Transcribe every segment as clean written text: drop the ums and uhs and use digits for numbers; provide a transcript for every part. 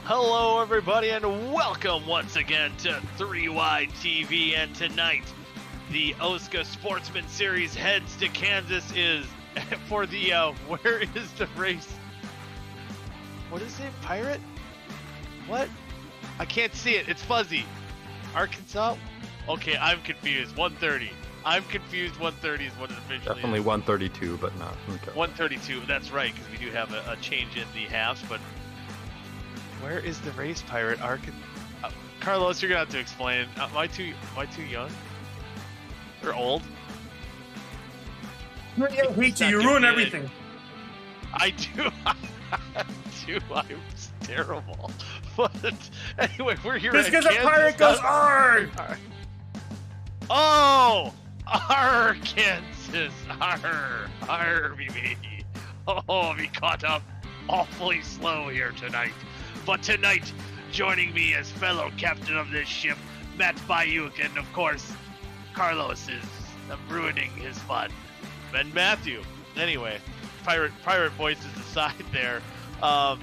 Hello, everybody, and welcome once again to 3Y TV. And tonight, the OSCA Sportsman Series heads to Kansas is for the, where is the race? What is it? Pirate? What? I can't see it. It's fuzzy. Arkansas? Okay, I'm confused. 130. I'm confused. 130 is what it officially Definitely is. 132, but not. Okay. 132. That's right, because we do have a change in the halves, but where is the race, Pirate? Carlos, you're gonna have to explain. Am I too young? Or old? You ruin everything. I do. I do. I'm terrible. But anyway, we're here. Just because a Kansas. pirate goes arg! Oh, Arkansas. Me. Oh, we caught up awfully slow here tonight. But tonight, joining me as fellow captain of this ship, Matt Bayuk, and of course, Carlos is ruining his fun. And Matthew. Anyway, pirate voices aside there. A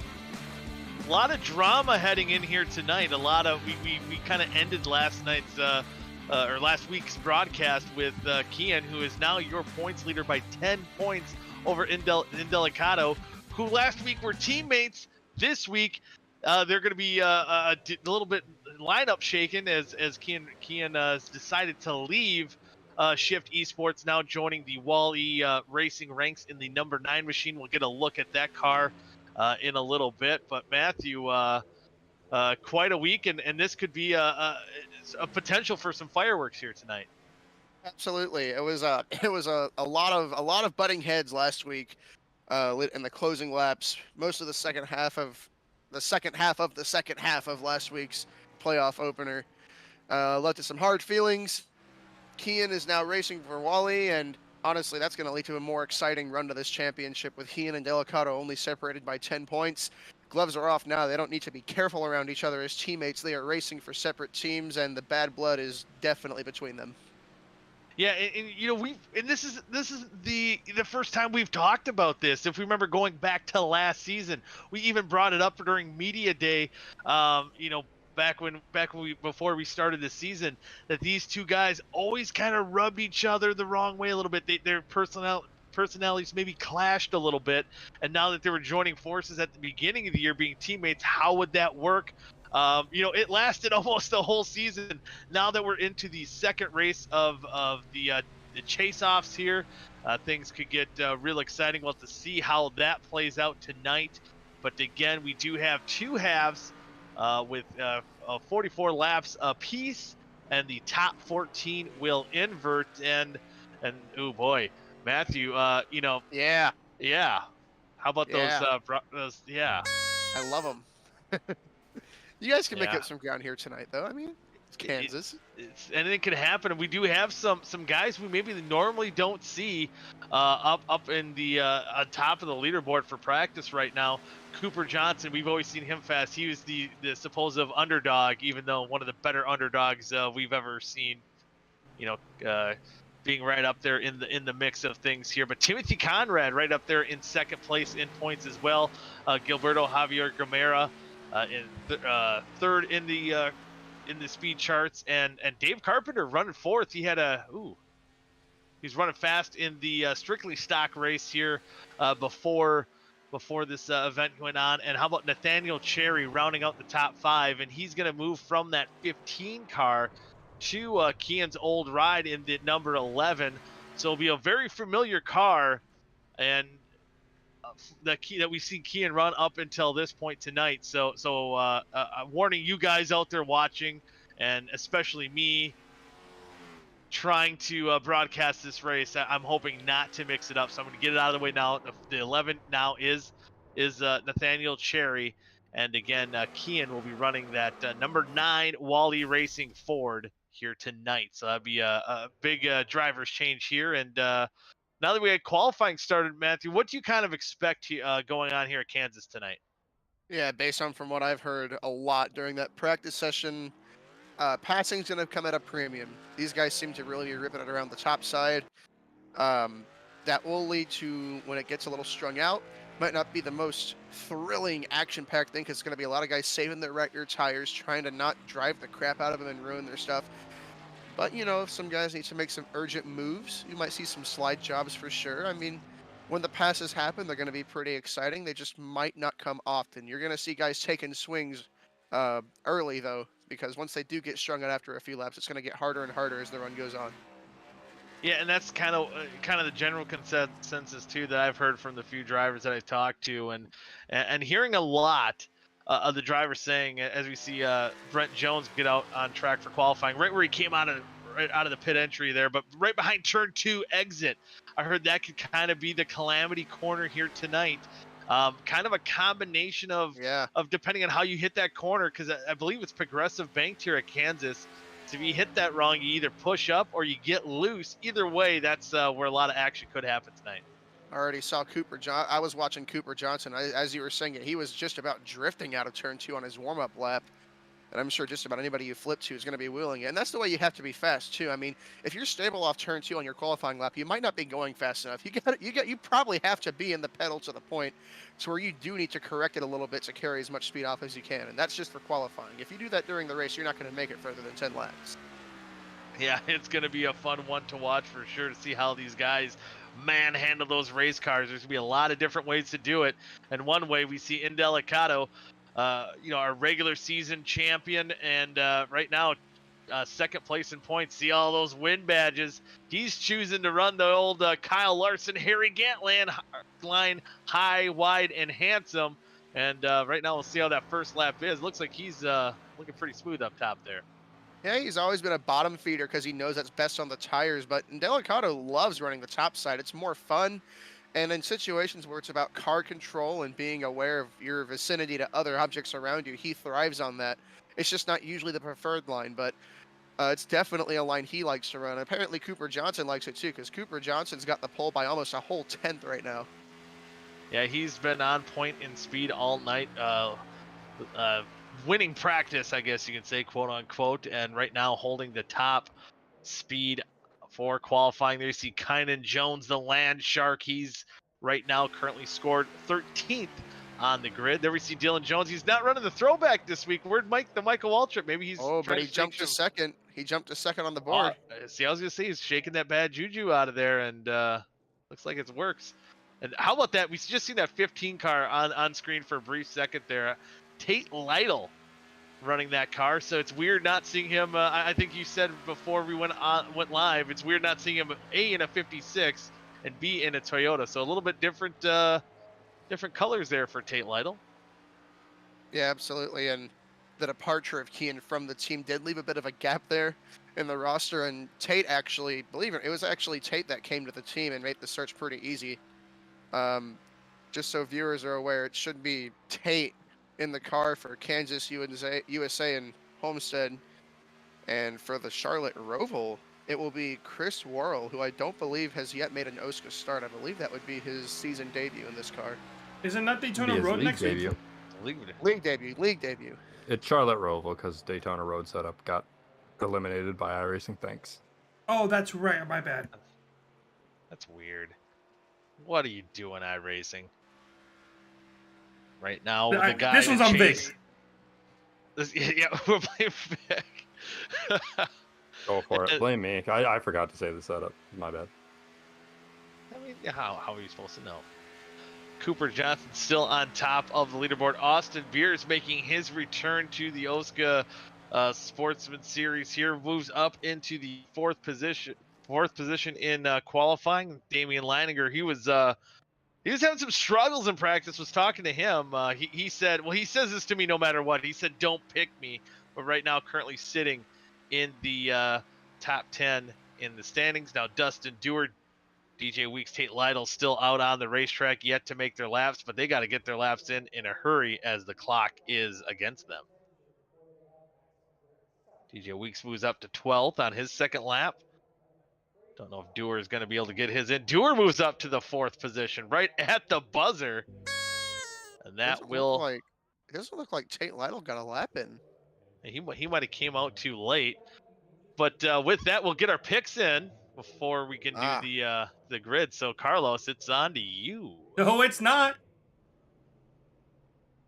lot of drama heading in here tonight. We kind of ended last night's or last week's broadcast with Kian, who is now your points leader by 10 points over Indelicato, who last week were teammates. This week, they're going to be a little bit lineup shaken as Kian decided to leave Shift Esports, now joining the Wall-E Racing ranks in the number 9 machine. We'll get a look at that car in a little bit. But Matthew, quite a week, and this could be a potential for some fireworks here tonight. Absolutely, it was a lot of butting heads last week in the closing laps. Most of the second half of the second half of last week's playoff opener led to some hard feelings. Kian is now racing for Wally, and honestly, that's going to lead to a more exciting run to this championship with Kian and Delicato only separated by 10 points. Gloves are off now. They don't need to be careful around each other as teammates. They are racing for separate teams, and the bad blood is definitely between them. Yeah, and this is the first time we've talked about this. If we remember going back to last season, we even brought it up during media day. Before we started the season, that these two guys always kind of rubbed each other the wrong way a little bit. Their personalities maybe clashed a little bit, and now that they were joining forces at the beginning of the year, being teammates, how would that work? It lasted almost the whole season. Now that we're into the second race of the chase-offs here, things could get real exciting. We'll have to see how that plays out tonight. But again, we do have two halves with 44 laps apiece, and the top 14 will invert. And oh boy, Matthew, Yeah. How about those? Yeah. I love them. You guys can make up some ground here tonight, though. I mean, it's Kansas. Anything could happen, and we do have some guys we maybe normally don't see up in the on top of the leaderboard for practice right now. Cooper Johnson, we've always seen him fast. He was the supposed underdog, even though one of the better underdogs we've ever seen. Being right up there in the mix of things here. But Timothy Conrad right up there in second place in points as well. Gilberto Javier Gamera in third in the speed charts, and Dave Carpenter running fourth. He had he's running fast in the strictly stock race here before this event went on. And how about Nathaniel Cherry rounding out the top 5, and he's going to move from that 15 car to Kian's old ride in the number 11. So it'll be a very familiar car, and that we've seen Kian run up until this point tonight. So I'm warning you guys out there watching, and especially me trying to broadcast this race. I'm hoping not to mix it up, so I'm going to get it out of the way now. The 11 now is Nathaniel Cherry, and again, Kian will be running that number 9 Wall-E Racing Ford here tonight. So that'd be a big driver's change here. And now that we had qualifying started, Matthew, what do you kind of expect going on here at Kansas tonight? Yeah, based on from what I've heard a lot during that practice session, passing's going to come at a premium. These guys seem to really be ripping it around the top side. That will lead to, when it gets a little strung out, Might not be the most thrilling, action-packed thing because it's going to be a lot of guys saving their rear tires, trying to not drive the crap out of them and ruin their stuff. But, you know, if some guys need to make some urgent moves, you might see some slide jobs for sure. I mean, when the passes happen, they're going to be pretty exciting. They just might not come often. You're going to see guys taking swings early, though, because once they do get strung out after a few laps, it's going to get harder and harder as the run goes on. Yeah, and that's kind of the general consensus too that I've heard from the few drivers that I've talked to, and hearing a lot of the drivers saying, as we see Brent Jones get out on track for qualifying, right where he came right out of the pit entry there, but right behind turn 2 exit. I heard that could kind of be the calamity corner here tonight. Kind of a combination of depending on how you hit that corner, because I believe it's progressive banked here at Kansas. So if you hit that wrong, you either push up or you get loose. Either way, that's where a lot of action could happen tonight. I already saw I was watching Cooper Johnson. As you were saying it, he was just about drifting out of turn 2 on his warm-up lap. And I'm sure just about anybody you flip to is going to be wheeling it. And that's the way you have to be fast too. I mean, if you're stable off turn 2 on your qualifying lap, you might not be going fast enough. You probably have to be in the pedal to the point to where you do need to correct it a little bit to carry as much speed off as you can. And that's just for qualifying. If you do that during the race, you're not going to make it further than 10 laps. Yeah, it's going to be a fun one to watch for sure, to see how these guys manhandle those race cars. There's going to be a lot of different ways to do it. And one way we see Indelicato, our regular season champion, and right now second place in points. See all those win badges. He's choosing to run the old Kyle Larson, Harry Gant line, high, wide, and handsome. And right now we'll see how that first lap is. Looks like he's looking pretty smooth up top there. Yeah, he's always been a bottom feeder because he knows that's best on the tires, but Indelicato loves running the top side. It's more fun, and in situations where it's about car control and being aware of your vicinity to other objects around you, he thrives on that. It's just not usually the preferred line, but it's definitely a line he likes to run. Apparently Cooper Johnson likes it too, because Cooper Johnson's got the pole by almost a whole 10th right now. Yeah, he's been on point in speed all night. Winning practice, I guess you can say, quote unquote, and right now holding the top speed for qualifying. There you see Kynan Jones, the land shark. He's right now currently scored 13th on the grid. There we see Dylan Jones. He's not running the throwback this week. Where'd the Michael Waltrip? Maybe he's but he jumped to second. He jumped to second on the board. See, I was gonna say he's shaking that bad juju out of there, and looks like it works. And how about that? We just seen that 15 car on screen for a brief second there. Tate Lytle running that car, so it's weird not seeing him. I think you said before we went live, it's weird not seeing him A in a 56 and B in a Toyota. So a little bit different colors there for Tate Lytle. Yeah, absolutely. And the departure of Kean from the team did leave a bit of a gap there in the roster. And Tate actually, believe it was actually Tate that came to the team and made the search pretty easy. Just so viewers are aware, it should be Tate in the car for Kansas, USA, and Homestead. And for the Charlotte Roval, it will be Chris Worrell, who I don't believe has yet made an OSCA start. I believe that would be his season debut in this car. Isn't that Daytona Road next week? League debut. It's Charlotte Roval because Daytona Road setup got eliminated by iRacing. Thanks. Oh, that's right. My bad. That's weird. What are you doing, iRacing? Right now, the guy. This one's on Vic. Yeah, we're playing Vic. Go for it. Blame me. I forgot to say the setup. My bad. I mean, how are you supposed to know? Cooper Johnson still on top of the leaderboard. Austin Beers making his return to the OSCA Sportsman Series here, moves up into the fourth position in qualifying. Damian Leininger, he was having some struggles in practice. Was talking to him. He said, well, he says this to me no matter what. He said, "Don't pick me." But right now, currently sitting in the top 10 in the standings. Now, Dustin Dewar, DJ Weeks, Tate Lytle still out on the racetrack, yet to make their laps, but they got to get their laps in a hurry as the clock is against them. DJ Weeks moves up to 12th on his second lap. Don't know if Dewar is going to be able to get his in. Dewar moves up to the 4th position, right at the buzzer. And that it doesn't look like Tate Lytle got a lap in. He might have came out too late. But with that, we'll get our picks in before we can do the grid. So, Carlos, it's on to you. No, it's not.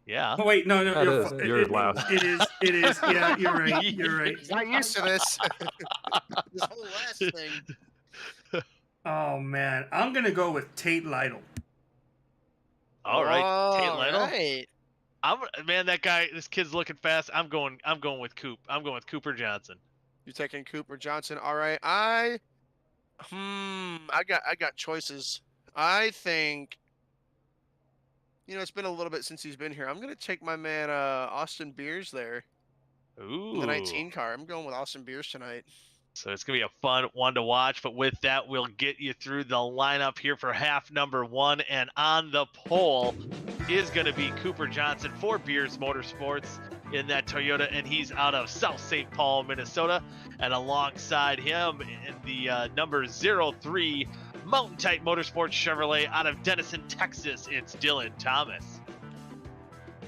Yeah. Oh wait, no, That is, you're last. It is. Yeah, you're right. You're right. He's not used to this. This whole last thing. Oh man, I'm gonna go with Tate Lytle. All right, Tate All Lytle. right. Man, that guy, this kid's looking fast. I'm going with Coop. I'm going with Cooper Johnson. You're taking Cooper Johnson. All right. I got choices. I think, it's been a little bit since he's been here. I'm gonna take my man Austin Beers there. Ooh. In the 19 car. I'm going with Austin Beers tonight. So it's going to be a fun one to watch. But with that, we'll get you through the lineup here for half number 1. And on the pole is going to be Cooper Johnson for Beers Motorsports in that Toyota. And he's out of South St. Paul, Minnesota. And alongside him in the number 03 Mountain Type Motorsports Chevrolet out of Denison, Texas, it's Dylan Thomas.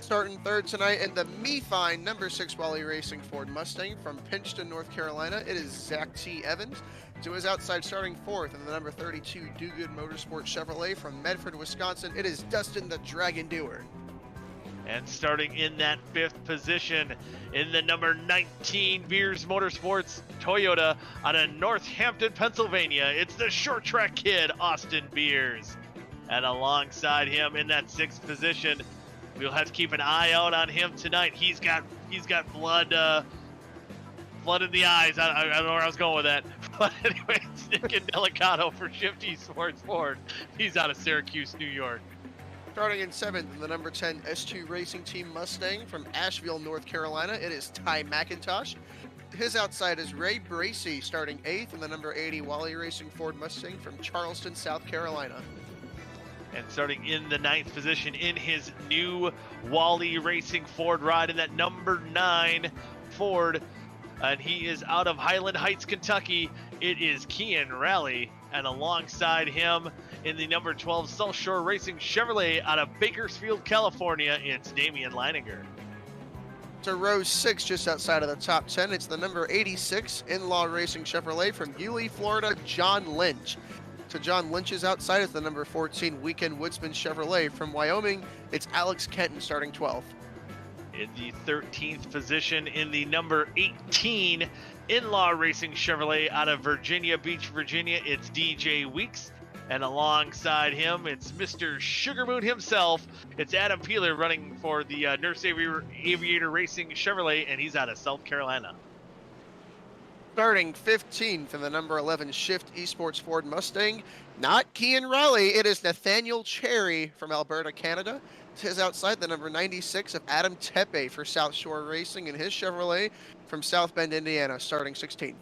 Starting third tonight in the Me-Fine number 6 Wally Racing Ford Mustang from Pinchton, North Carolina. It is Zach T. Evans. To his outside, starting fourth in the number 32 Do Good Motorsport Chevrolet from Medford, Wisconsin. It is Dustin the Dragon Dewar. And starting in that 5th position in the number 19 Beers Motorsports Toyota out of Northampton, Pennsylvania, it's the short track kid, Austin Beers. And alongside him in that 6th position, we'll have to keep an eye out on him tonight. He's got blood in the eyes. I don't know where I was going with that. But anyway, it's Nick Delicato for Shifty Sports Ford. He's out of Syracuse, New York. Starting in 7th in the number 10 S2 Racing Team Mustang from Asheville, North Carolina, it is Ty McIntosh. His outside is Ray Bracey, starting 8th in the number 80 Wally Racing Ford Mustang from Charleston, South Carolina. And starting in the 9th position in his new Wally Racing Ford ride in that number 9 Ford. And he is out of Highland Heights, Kentucky. It is Kian Raleigh. And alongside him in the number 12 South Shore Racing Chevrolet out of Bakersfield, California, it's Damian Leininger. To row 6, just outside of the top 10, it's the number 86 In-Law Racing Chevrolet from Yulee, Florida, John Lynch. To John Lynch's outside is the number 14 Weekend Woodsman Chevrolet from Wyoming. It's Alex Kenton starting 12th. In the 13th position in the number 18 In-Law Racing Chevrolet out of Virginia Beach, Virginia, it's DJ Weeks. And alongside him, it's Mr. Sugar Moon himself. It's Adam Peeler running for the Nurse Aviator Racing Chevrolet, and he's out of South Carolina. Starting 15th in the number 11 Shift Esports Ford Mustang, not Kian Raleigh, it is Nathaniel Cherry from Alberta, Canada. To his outside, the number 96 of Adam Tepe for South Shore Racing in his Chevrolet from South Bend, Indiana, starting 16th.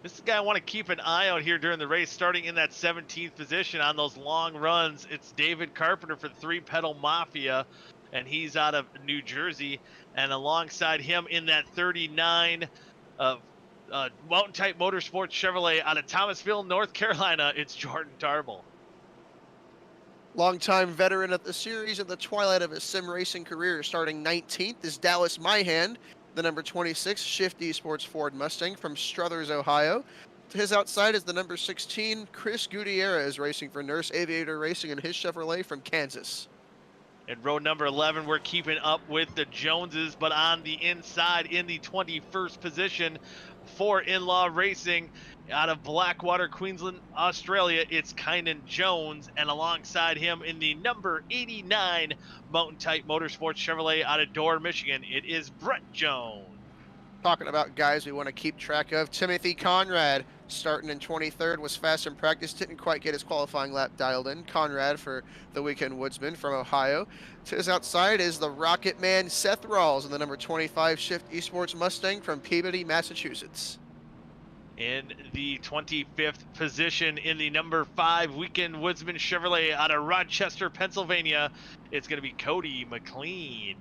This is a guy I want to keep an eye out here during the race, starting in that 17th position on those long runs. It's David Carpenter for Three Pedal Mafia, and he's out of New Jersey. And alongside him in that 39 Mountain Type Motorsports Chevrolet out of Thomasville, North Carolina, it's Jordan Tarbell. Longtime veteran of the series at the twilight of his sim racing career, starting 19th is Dallas Myhand, the number 26 Shift Esports Ford Mustang from Struthers, Ohio. To his outside is the number 16 Chris Gutierrez racing for Nurse Aviator Racing in his Chevrolet from Kansas. In row number 11, we're keeping up with the Joneses, but on the inside in the 21st position for In-Law Racing out of Blackwater, Queensland, Australia, it's Kynan Jones. And alongside him in the number 89 Mountain Type Motorsports Chevrolet out of Dorr, Michigan, it is Brett Jones. Talking about guys we want to keep track of, Timothy Conrad, starting in 23rd, was fast in practice, didn't quite get his qualifying lap dialed in. Conrad for the Weekend Woodsman from Ohio. To his outside is the Rocket Man Seth Rawls in the number 25 Shift Esports Mustang from Peabody, Massachusetts. In the 25th position in the number 5 Weekend Woodsman Chevrolet out of Rochester, Pennsylvania, it's going to be Cody McLean.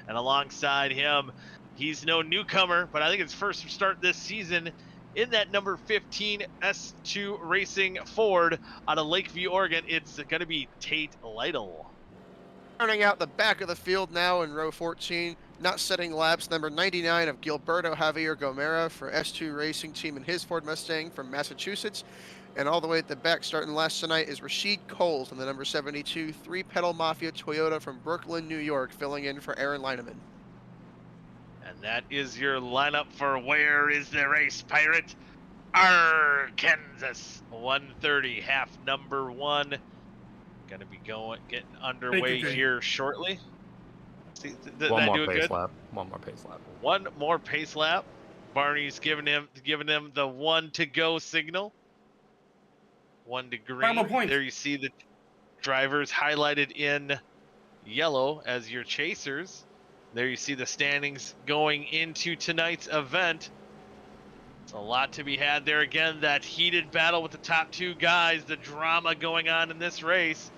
And alongside him, he's no newcomer, but I think it's first start this season in that number 15 S2 Racing Ford out of Lakeview, Oregon. It's going to be Tate Lytle. Turning out the back of the field now in row 14, not setting laps, number 99 of Gilberto Javier Gomera for S2 Racing Team in his Ford Mustang from Massachusetts. And all the way at the back, starting last tonight, is Rashid Coles in the number 72 three-pedal Mafia Toyota from Brooklyn, New York, filling in for Aaron Leineman. And that is your lineup for Where is the Race, Pirate? Kansas 130, half number 1. Gonna be getting underway good. here shortly. See, One that more do it pace good? lap. One more pace lap. One more pace lap. Barney's giving him the 1 to go signal. 1 to green. Final point. There you see the drivers highlighted in yellow as your chasers. There you see the standings going into tonight's event. It's a lot to be had there. Again, that heated battle with the top 2 guys, the drama going on in this race.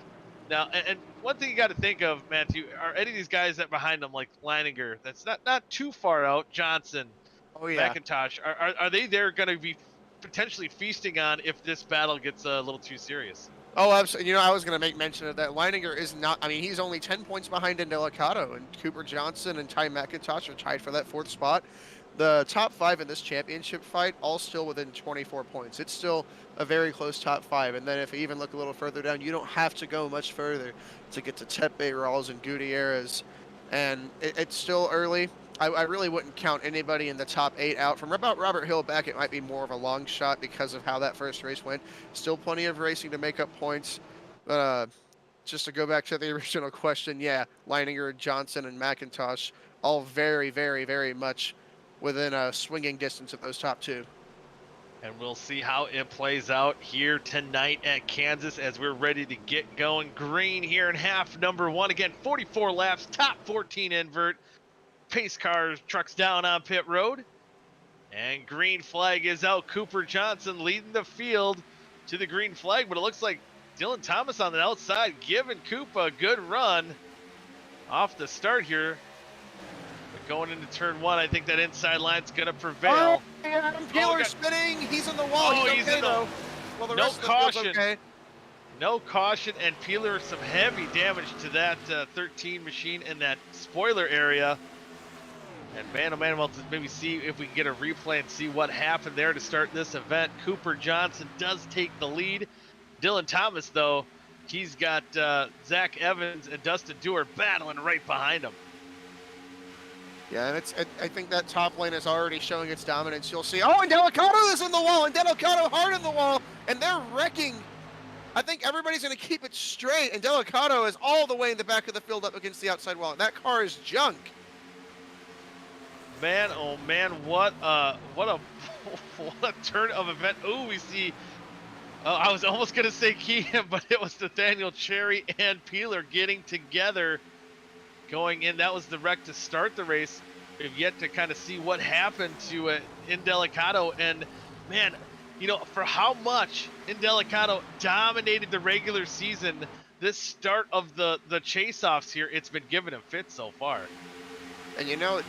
Now, and one thing you got to think of, Matthew, are any of these guys that behind them, like Leininger, that's not too far out, Johnson, Oh, yeah. McIntosh, are they there going to be potentially feasting on if this battle gets a little too serious? Oh, absolutely. You know, I was going to make mention of that. Leininger is not, I mean, he's only 10 points behind Indelicato, and Cooper Johnson and Ty McIntosh are tied for that 4th spot. The top 5 in this championship fight, all still within 24 points. It's still a very close top 5. And then if you even look a little further down, you don't have to go much further to get to Tepe, Rawls, and Gutierrez. And it's still early. I really wouldn't count anybody in the top 8 out. From about Robert Hill back, it might be more of a long shot because of how that first race went. Still plenty of racing to make up points. But just to go back to the original question, yeah, Leininger, Johnson, and McIntosh, all very, very, very much within a swinging distance of those top 2. And we'll see how it plays out here tonight at Kansas as we're ready to get going. Green here in half number 1. Again, 44 laps, top 14 invert. Pace cars, trucks down on pit road. And green flag is out. Cooper Johnson leading the field to the green flag, but it looks like Dylan Thomas on the outside giving Cooper a good run off the start here. But going into turn 1, I think that inside line's going to prevail. Oh, Adam Peeler spinning. He's in the wall. Oh, he's okay, though. Well, the rest of the field's okay. No caution, and Peeler some heavy damage to that 13 machine in that spoiler area. And man, oh man, we'll maybe see if we can get a replay and see what happened there to start this event. Cooper Johnson does take the lead. Dylan Thomas, though, he's got Zach Evans and Dustin Dewar battling right behind him. Yeah, and I think that top lane is already showing its dominance. You'll see, oh, and Delicato is in the wall, and Delicato hard in the wall, and they're wrecking. I think everybody's going to keep it straight, and Delicato is all the way in the back of the field up against the outside wall, and that car is junk. Man, oh man, what a turn of event. Ooh, we see, I was almost going to say Keehan, but it was Nathaniel Cherry and Peeler getting together going in. That was the wreck to start the race. We've yet to kind of see what happened to Indelicato. And man, you know, for how much Indelicato dominated the regular season, this start of the chase-offs here, it's been giving him fits so far. And you know,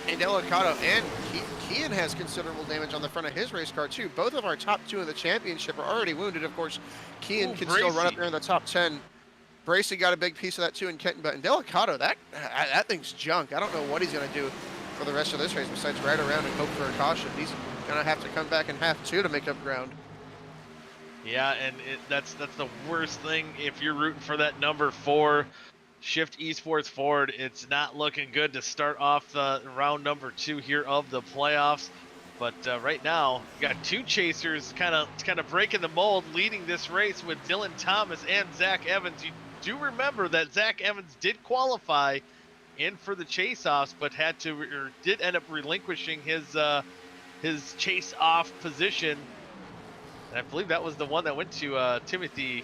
Indelicato and Keehan has considerable damage on the front of his race car too. Both of our top 2 in the championship are already wounded. Of course, Keehan can still run up there in the top 10. Bracey got a big piece of that too in Kenton, but Indelicato, that thing's junk. I don't know what he's going to do for the rest of this race besides ride around and hope for a caution. He's going to have to come back in half 2 to make up ground. Yeah, and that's the worst thing if you're rooting for that number 4. Shift Esports Ford. It's not looking good to start off the round number 2 here of the playoffs. But right now, you got 2 chasers kind of breaking the mold, leading this race with Dylan Thomas and Zach Evans. You do remember that Zach Evans did qualify in for the chase-offs, but did end up relinquishing his chase-off position. And I believe that was the one that went to Timothy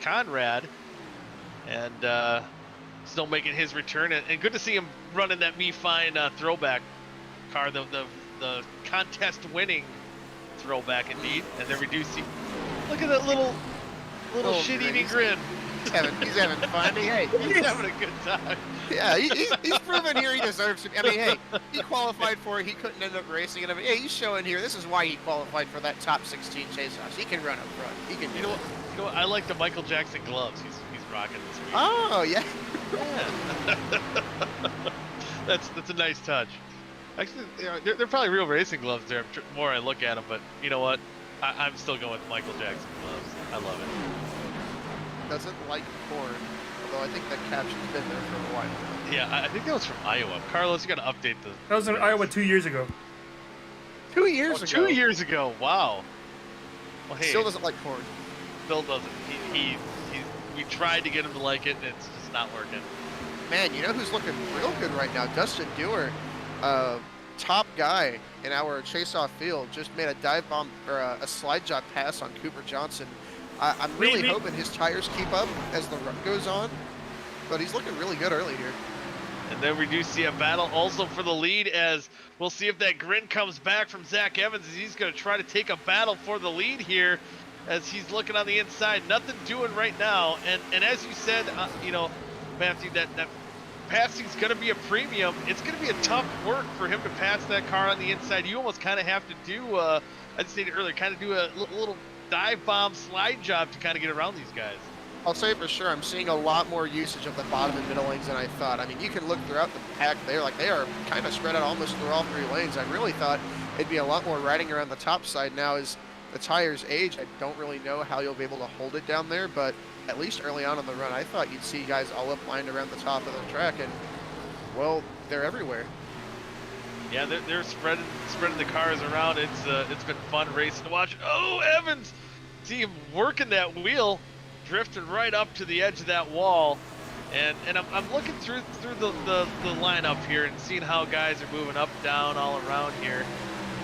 Conrad. And still making his return, and good to see him running that Me Fine throwback car, the contest winning throwback indeed. And they're reducing. Look at that little shit-eating grin. He's having fun. Hey, He's having a good time. Yeah, he's proven here he deserves to. I mean, hey, he qualified for it. He couldn't end up racing it. I mean, hey, he's showing here. This is why he qualified for that top 16 chase-offs. He can run up front. He can. You know what? I like the Michael Jackson gloves. He's rocking this week. Oh yeah. That's a nice touch. Actually, you know, they're probably real racing gloves there. The more I look at them, but you know what? I'm still going with Michael Jackson gloves. I love it. Doesn't like corn, although I think that caption's been there for a while. Yeah, I think that was from Iowa. Carlos, you got to update the. That was in Iowa 2 years ago. 2 years ago. 2 years ago. Wow. Well, hey, Still doesn't like corn. Still doesn't. We tried to get him to like it, and it's just not working. Man, you know who's looking real good right now? Dustin Dewar, top guy in our chase-off field, just made a dive bomb or a slide job pass on Cooper Johnson. I'm really hoping his tires keep up as the run goes on, but he's looking really good early here. And then we do see a battle also for the lead, as we'll see if that grin comes back from Zach Evans, as he's going to try to take a battle for the lead here, as he's looking on the inside. Nothing doing right now. And as you said, you know, Matthew, that passing's going to be a premium. It's going to be a tough work for him to pass that car on the inside. You almost kind of have to do, I stated earlier, kind of do a little dive bomb slide job to kind of get around these guys. I'll say for sure, I'm seeing a lot more usage of the bottom and middle lanes than I thought. I mean, you can look throughout the pack. They are kind of spread out almost through all 3 lanes. I really thought it'd be a lot more riding around the top side. Now, as the tires age, I don't really know how you'll be able to hold it down there, but at least early on in the run, I thought you'd see guys all up lined around the top of the track, and, well, they're everywhere. Yeah, they're spreading the cars around. It's been fun racing to watch. Oh, Evans! See him working that wheel, drifting right up to the edge of that wall, and I'm looking through the lineup here and seeing how guys are moving up, down, all around here.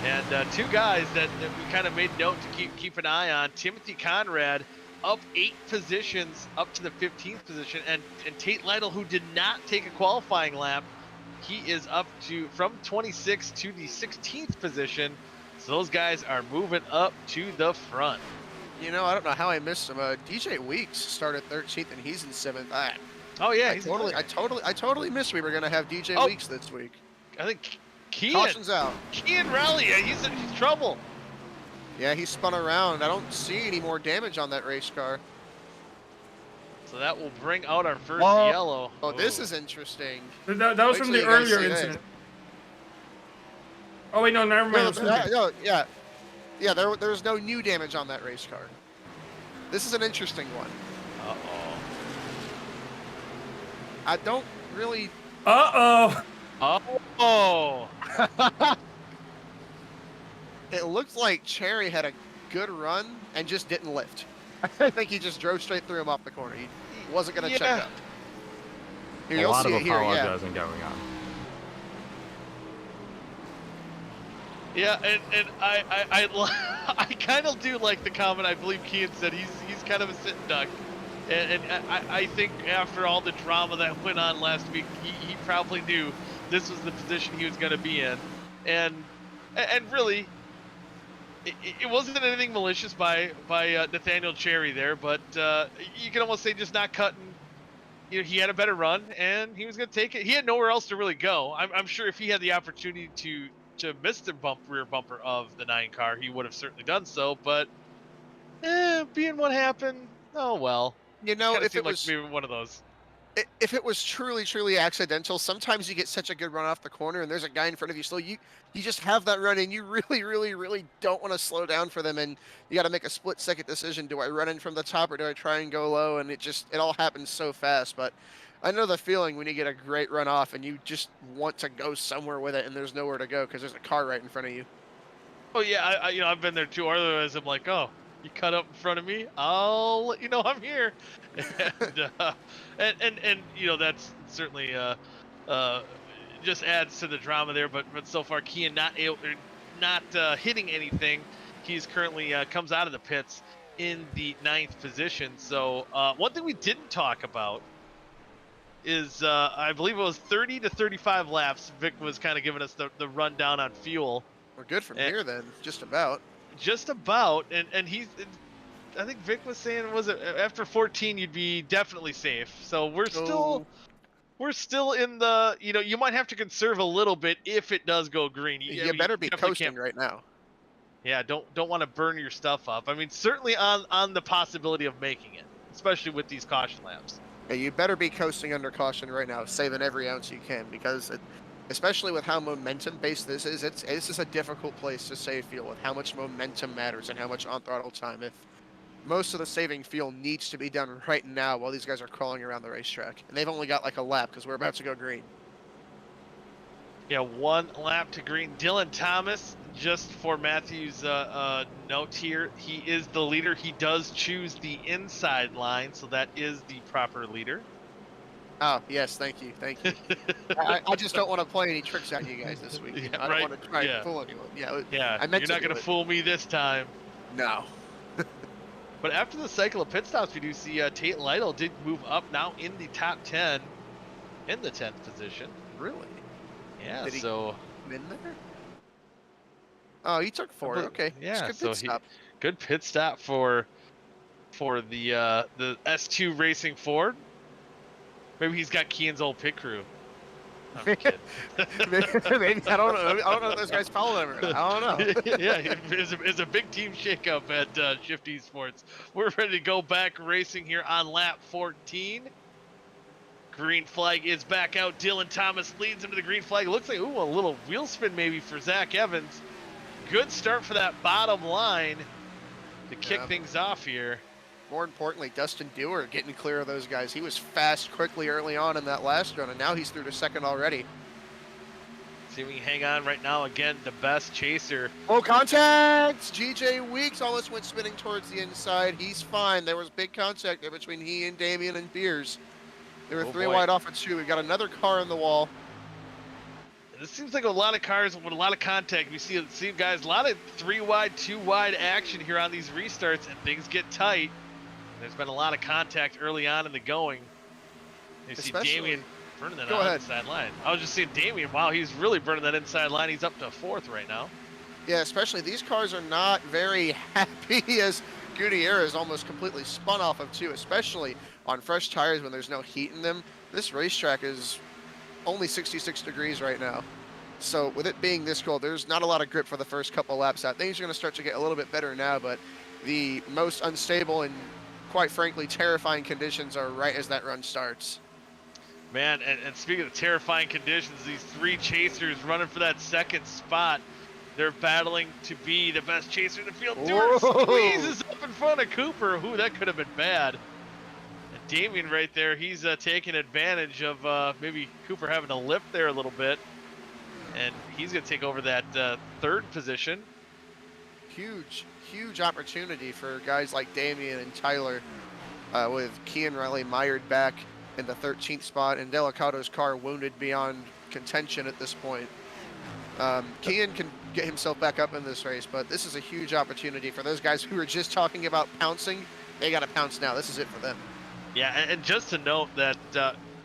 And 2 guys that we kind of made note to keep an eye on. Timothy Conrad up 8 positions up to the 15th position, and Tate Lytle, who did not take a qualifying lap, he is up from 26th to the 16th position. So those guys are moving up to the front. You know, I don't know how I missed him. DJ Weeks started 13th, and he's in 7th. Oh yeah, I totally missed we were gonna have DJ Weeks this week. I think Caution's out. Kian Raleigh, he's in trouble. Yeah, he spun around. I don't see any more damage on that race car. So that will bring out our first yellow. Oh, this is interesting. That was from the earlier incident. Oh wait, no, never mind. Yeah, there was no new damage on that race car. This is an interesting one. Uh-oh. I don't really... Uh-oh. Oh. It looked like Cherry had a good run and just didn't lift. I think he just drove straight through him off the corner. He wasn't going to check up. Here, a lot of apologizing going on. Yeah, and I kind of do like the comment. I believe Kian said he's kind of a sitting duck, and I think after all the drama that went on last week, he probably knew this was the position he was going to be in, and really, it wasn't anything malicious by Nathaniel Cherry there, but you can almost say just not cutting. You know, he had a better run, and he was going to take it. He had nowhere else to really go. I'm sure if he had the opportunity to miss the rear bumper of the 9 car, he would have certainly done so. But being what happened, oh well. You know, if it like was maybe one of those. If it was truly accidental, sometimes you get such a good run off the corner, and there's a guy in front of you. So you just have that run, and you really don't want to slow down for them, and you got to make a split-second decision. Do I run in from the top, or do I try and go low? And it all happens so fast. But I know the feeling when you get a great run off, and you just want to go somewhere with it, and there's nowhere to go because there's a car right in front of you. Oh yeah, I've been there too. Otherwise, I'm like, oh, you cut up in front of me, I'll let you know I'm here. And you know, that's certainly just adds to the drama there. But so far, Kian not hitting anything. He's currently comes out of the pits in the 9th position. So one thing we didn't talk about is I believe it was 30 to 35 laps. Vic was kind of giving us the rundown on fuel. We're good from here then, just about. Just about, and he's. I think Vic was saying, was it after 14 you'd be definitely safe. So we're still in the, you know, you might have to conserve a little bit if it does go green. You better be coasting right now. Yeah, don't want to burn your stuff up. I mean, certainly on the possibility of making it, especially with these caution laps. Yeah, you better be coasting under caution right now, saving every ounce you can, because especially with how momentum-based this is. This is a difficult place to save fuel with how much momentum matters and how much on-throttle time. If most of the saving fuel needs to be done right now while these guys are crawling around the racetrack, and they've only got like a lap because we're about to go green. Yeah, 1 lap to green. Dylan Thomas, just for Matthew's note here, he is the leader. He does choose the inside line, so that is the proper leader. Oh, yes, thank you. I just don't want to play any tricks on you guys this week. Yeah, I don't right, want to try yeah. and fool anyone. Yeah, Yeah, I meant you're to not do going to it. fool me this time. No. But after the cycle of pit stops, we do see Tate Lytle did move up now in the top 10, in the 10th position. Really? Yeah, Did he so win there? Oh, he took 4. Okay. It's yeah, good so pit stop. good pit stop for the S2 Racing Ford. Maybe he's got Kian's old pit crew. I'm kidding. Maybe I don't know. I don't know if those guys follow him or not. I don't know. Yeah, it's a big team shakeup at Shift Esports. We're ready to go back racing here on lap 14. Green flag is back out. Dylan Thomas leads him to the green flag. It looks like, ooh, a little wheel spin maybe for Zach Evans. Good start for that bottom line to kick things off here. More importantly, Dustin Dewar getting clear of those guys. He was fast quickly early on in that last run, and now he's through to second already. See if we can hang on right now. Again, the best chaser. Oh, contact! GJ Weeks almost went spinning towards the inside. He's fine. There was big contact there between he and Damian and Beers. There were 3 wide off of 2. We got another car in the wall. This seems like a lot of cars with a lot of contact. We see guys, a lot of 3 wide, 2 wide action here on these restarts, and things get tight. There's been a lot of contact early on in the going. You see Damian burning that inside line. I was just seeing Damian. Wow, he's really burning that inside line. He's up to 4th right now. Yeah, especially these cars are not very happy as Gutierrez almost completely spun off of 2, especially on fresh tires when there's no heat in them. This racetrack is only 66 degrees right now. So with it being this cold, there's not a lot of grip for the first couple laps out. Things are going to start to get a little bit better now, but the most unstable and quite frankly terrifying conditions are right as that run starts. Man, and speaking of terrifying conditions, these 3 chasers running for that second spot. They're battling to be the best chaser in the field. Dewar squeezes up in front of Cooper. Ooh, that could have been bad. And Damian right there, he's taking advantage of maybe Cooper having to lift there a little bit. And he's going to take over that 3rd position. Huge opportunity for guys like Damian and Tyler with Kian Riley mired back in the 13th spot and Delicado's car wounded beyond contention at this point. Kian can get himself back up in this race, but this is a huge opportunity for those guys who were just talking about pouncing. They got to pounce now. This is it for them. Yeah, and just to note that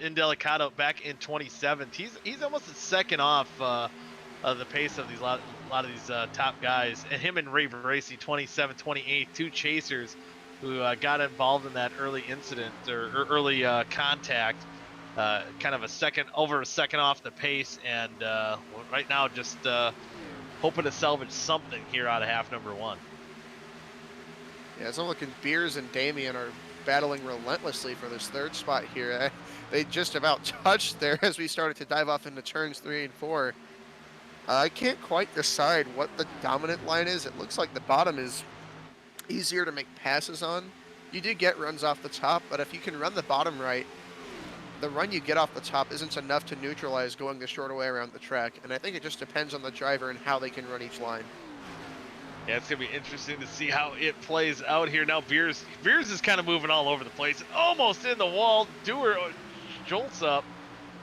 in Delicado back in 27th, he's almost a second off the pace of these lot of these top guys, and him and Ray Racy 27, 28, 2 chasers who got involved in that early incident or early contact, kind of over a second off the pace, and right now just hoping to salvage something here out of half number 1. Yeah, it's looking Beers and Damian are battling relentlessly for this 3rd spot here. They just about touched there as we started to dive off into turns 3 and 4. I can't quite decide what the dominant line is. It looks like the bottom is easier to make passes on. You do get runs off the top, but if you can run the bottom right, the run you get off the top isn't enough to neutralize going the shorter way around the track. And I think it just depends on the driver and how they can run each line. Yeah, it's going to be interesting to see how it plays out here. Now Beers is kind of moving all over the place. Almost in the wall. Dewar jolts up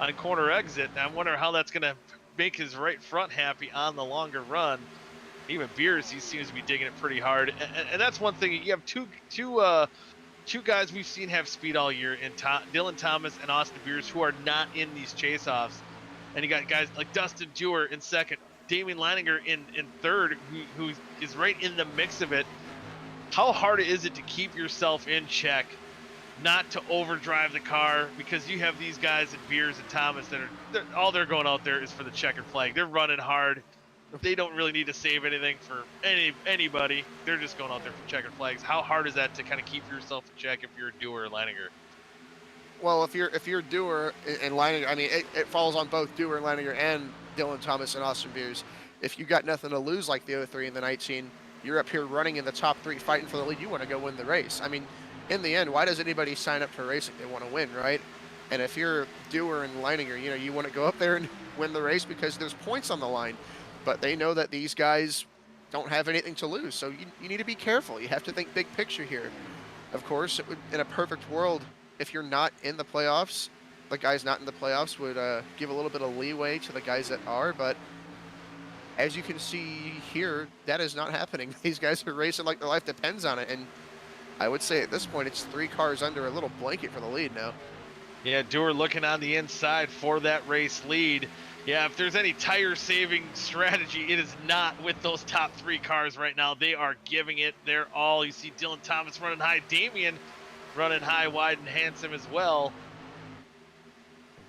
on a corner exit. And I wonder how that's going to make his right front happy on the longer run. Even Beers, he seems to be digging it pretty hard. And that's one thing. You have two guys we've seen have speed all year in Dylan Thomas and Austin Beers, who are not in these chase-offs. And you got guys like Dustin Dewar in 2nd, Damian Leininger in 3rd, who is right in the mix of it. How hard is it to keep yourself in check, not to overdrive the car, because you have these guys in Beers and Thomas that all they're going out there is for the checkered flag. They're running hard. They don't really need to save anything for anybody. They're just going out there for checkered flags. How hard is that to kind of keep yourself in check if you're a Dewar or Leininger? Well, if you're Dewar and Leininger, I mean, it falls on both Dewar and Leininger and Dylan Thomas and Austin Beers. If you got nothing to lose like the 03 and the 19, you're up here running in the top 3 fighting for the lead. You want to go win the race. I mean, in the end, why does anybody sign up for racing? They want to win, right? And if you're Dewar and Leininger, you know, you want to go up there and win the race because there's points on the line. But they know that these guys don't have anything to lose. So you need to be careful. You have to think big picture here. Of course, it would, in a perfect world, if you're not in the playoffs, the guys not in the playoffs would give a little bit of leeway to the guys that are. But as you can see here, that is not happening. These guys are racing like their life depends on it. And I would say at this point, it's 3 cars under a little blanket for the lead now. Yeah, Dewar looking on the inside for that race lead. Yeah, if there's any tire-saving strategy, it is not with those top 3 cars right now. They are giving it their all. You see Dylan Thomas running high. Damian running high, wide, and handsome as well.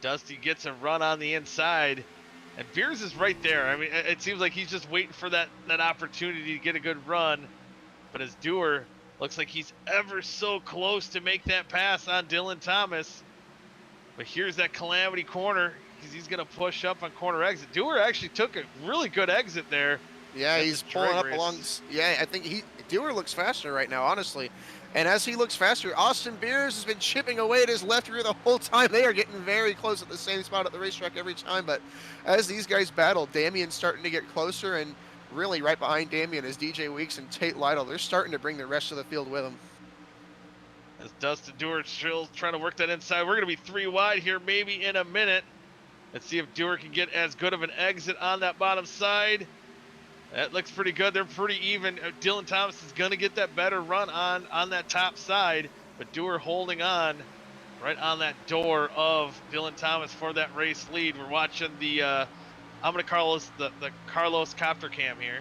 Dusty gets a run on the inside. And Beers is right there. I mean, it seems like he's just waiting for that opportunity to get a good run. But as Dewar looks like he's ever so close to make that pass on Dylan Thomas. But here's that calamity corner. He's going to push up on corner exit. Dewar actually took a really good exit there. Yeah, he's pulling up along. Yeah, I think Dewar looks faster right now, honestly. And as he looks faster, Austin Beers has been chipping away at his left rear the whole time. They are getting very close at the same spot at the racetrack every time. But as these guys battle, Damian's starting to get closer. And really right behind Damian is DJ Weeks and Tate Lytle. They're starting to bring the rest of the field with them. As Dustin Dewar still trying to work that inside. We're going to be 3 wide here maybe in a minute. Let's see if Dewar can get as good of an exit on that bottom side. That looks pretty good. They're pretty even. Dylan Thomas is going to get that better run on that top side. But Dewar holding on right on that door of Dylan Thomas for that race lead. We're watching the, I'm going to call this the Carlos copter cam here.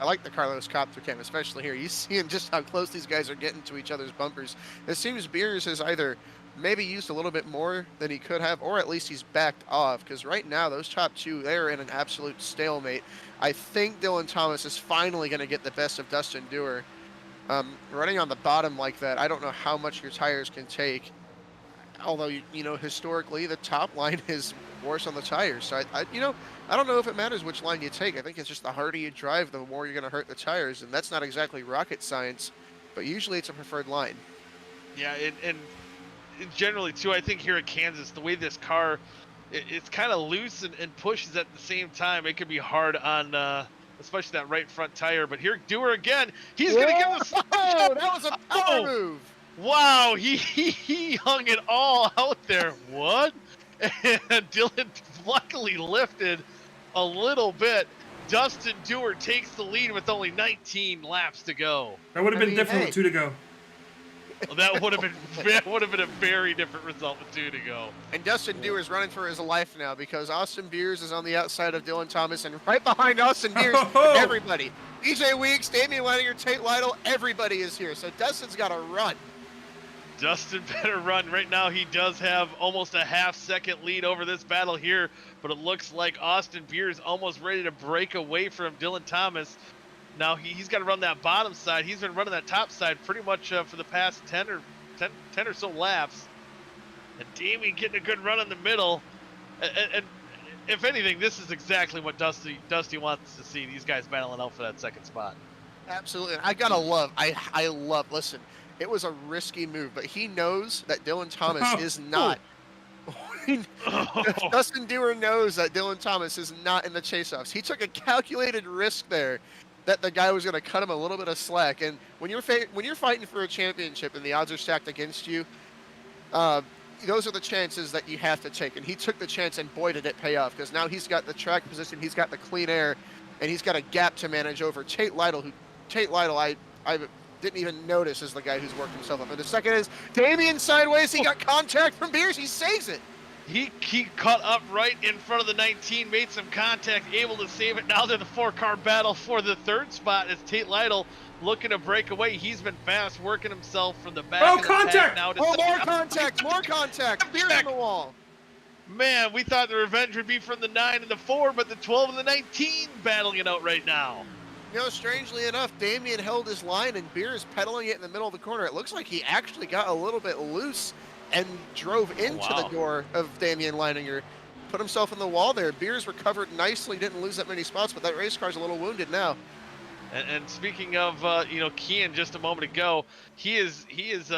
I like the Carlos copter cam, especially here. You see just how close these guys are getting to each other's bumpers. It seems Beers has either maybe used a little bit more than he could have, or at least he's backed off, because right now those top 2, they're in an absolute stalemate. I think Dylan Thomas is finally going to get the best of Dustin Dewar. Running on the bottom like that, I don't know how much your tires can take, although, you know, historically the top line is worse on the tires. So, I don't know if it matters which line you take. I think it's just the harder you drive, the more you're going to hurt the tires, and that's not exactly rocket science, but usually it's a preferred line. Yeah, and generally too, I think here at Kansas, the way this car, it's kind of loose and pushes at the same time. It could be hard on, especially that right front tire. But here, Dewar again. He's going to give us. Oh, that was a power move. Wow, he hung it all out there. What? And Dylan luckily lifted a little bit. Dustin Dewar takes the lead with only 19 laps to go. That would have been different with 2 to go. Well, that would have been a very different result with 2 to go. And Dustin Dewar is running for his life now because Austin Beers is on the outside of Dylan Thomas, and right behind Austin Beers, everybody. DJ Weeks, Damian Leininger, Tate Lytle, everybody is here. So Dustin's got to run. Dustin better run. Right now he does have almost a half-second lead over this battle here, but it looks like Austin Beers almost ready to break away from Dylan Thomas. Now he's got to run that bottom side. He's been running that top side pretty much for the past 10 or so laps. And Damian getting a good run in the middle. And if anything, this is exactly what Dusty wants to see. These guys battling out for that second spot. Absolutely. I gotta love. I love. Listen, it was a risky move, but he knows that Dylan Thomas is not. Dustin Dewar knows that Dylan Thomas is not in the chase-offs. He took a calculated risk there that the guy was going to cut him a little bit of slack. And when you're fighting for a championship and the odds are stacked against you, those are the chances that you have to take. And he took the chance, and boy, did it pay off, because now he's got the track position, he's got the clean air, and he's got a gap to manage over Tate Lytle, I didn't even notice is the guy who's worked himself up. And the second is Damian sideways. He got contact from Beers. He saves it. He caught up right in front of the 19, made some contact, able to save it. Now they're the 4-car battle for the 3rd spot as Tate Lytle looking to break away. He's been fast, working himself from the back. Oh, of the contact! Now to More contact. Beers on the wall. Man, we thought the revenge would be from the 9 and the 4, but the 12 and the 19 battling it out right now. You know, strangely enough, Damian held his line and Beers pedaling it in the middle of the corner. It looks like he actually got a little bit loose and drove into the wow. door of Damian Leininger. Put himself in the wall there. Beers recovered nicely, didn't lose that many spots, but that race car's a little wounded now. And speaking of, Kian just a moment ago, he is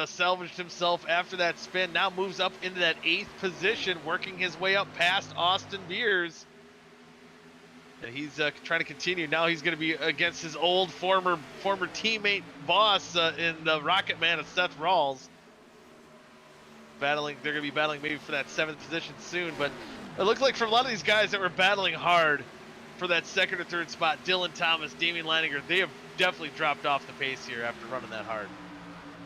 salvaged himself after that spin. Now moves up into that 8th position, working his way up past Austin Beers. And he's trying to continue. Now he's going to be against his old former teammate boss in the Rocket Man of Seth Rawls. They're going to be battling maybe for that 7th position soon. But it looked like from a lot of these guys that were battling hard for that 2nd or 3rd spot, Dylan Thomas, Damian Leininger, they have definitely dropped off the pace here after running that hard.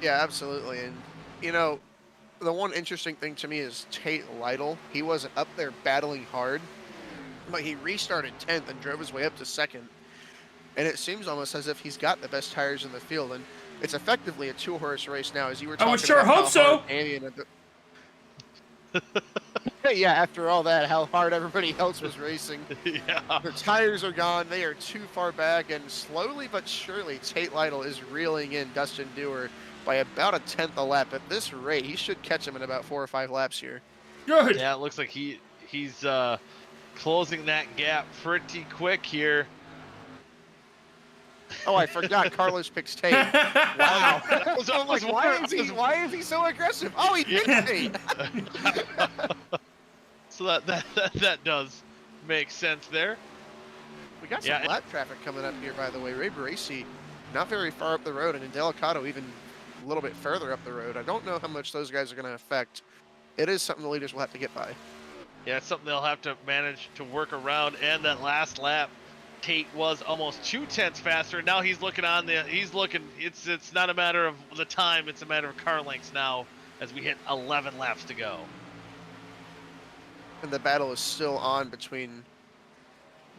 Yeah, absolutely. And, the one interesting thing to me is Tate Lytle. He wasn't up there battling hard, but he restarted 10th and drove his way up to 2nd. And it seems almost as if he's got the best tires in the field. And it's effectively a 2-horse race now, as you were talking I would sure about hope so. Yeah, after all that, how hard everybody else was racing. Yeah. Their tires are gone. They are too far back, and slowly but surely, Tate Lytle is reeling in Dustin Dewar by about a 10th a lap. At this rate, he should catch him in about 4 or 5 laps here. Good. Yeah, it looks like he's closing that gap pretty quick here. Oh, I forgot. Carlos picks Tate. Wow. I'm like, why is he so aggressive? Oh, he picked Tate. So that does make sense there. We got some lap traffic coming up here, by the way. Ray Bracy, not very far up the road, and Delicato even a little bit further up the road. I don't know how much those guys are going to affect. It is something the leaders will have to get by. Yeah, it's something they'll have to manage to work around. And that last lap, Tate was almost 2/10 faster. Now he's looking on the. He's looking. It's not a matter of the time. It's a matter of car lengths now, as we hit 11 laps to go. And the battle is still on between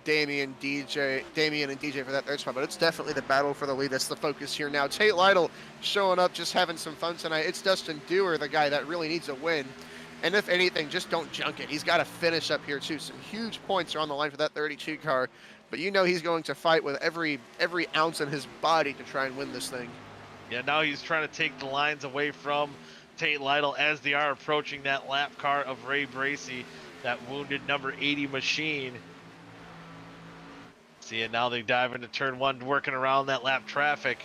Damian and DJ for that 3rd spot, but it's definitely the battle for the lead. That's the focus here now. Tate Lytle showing up, just having some fun tonight. It's Dustin Dewar, the guy that really needs a win. And if anything, just don't junk it. He's got to finish up here too. Some huge points are on the line for that 32 car, but he's going to fight with every ounce in his body to try and win this thing. Yeah, now he's trying to take the lines away from Tate Lytle as they are approaching that lap car of Ray Bracy, that wounded number 80 machine. See, and now they dive into turn 1, working around that lap traffic.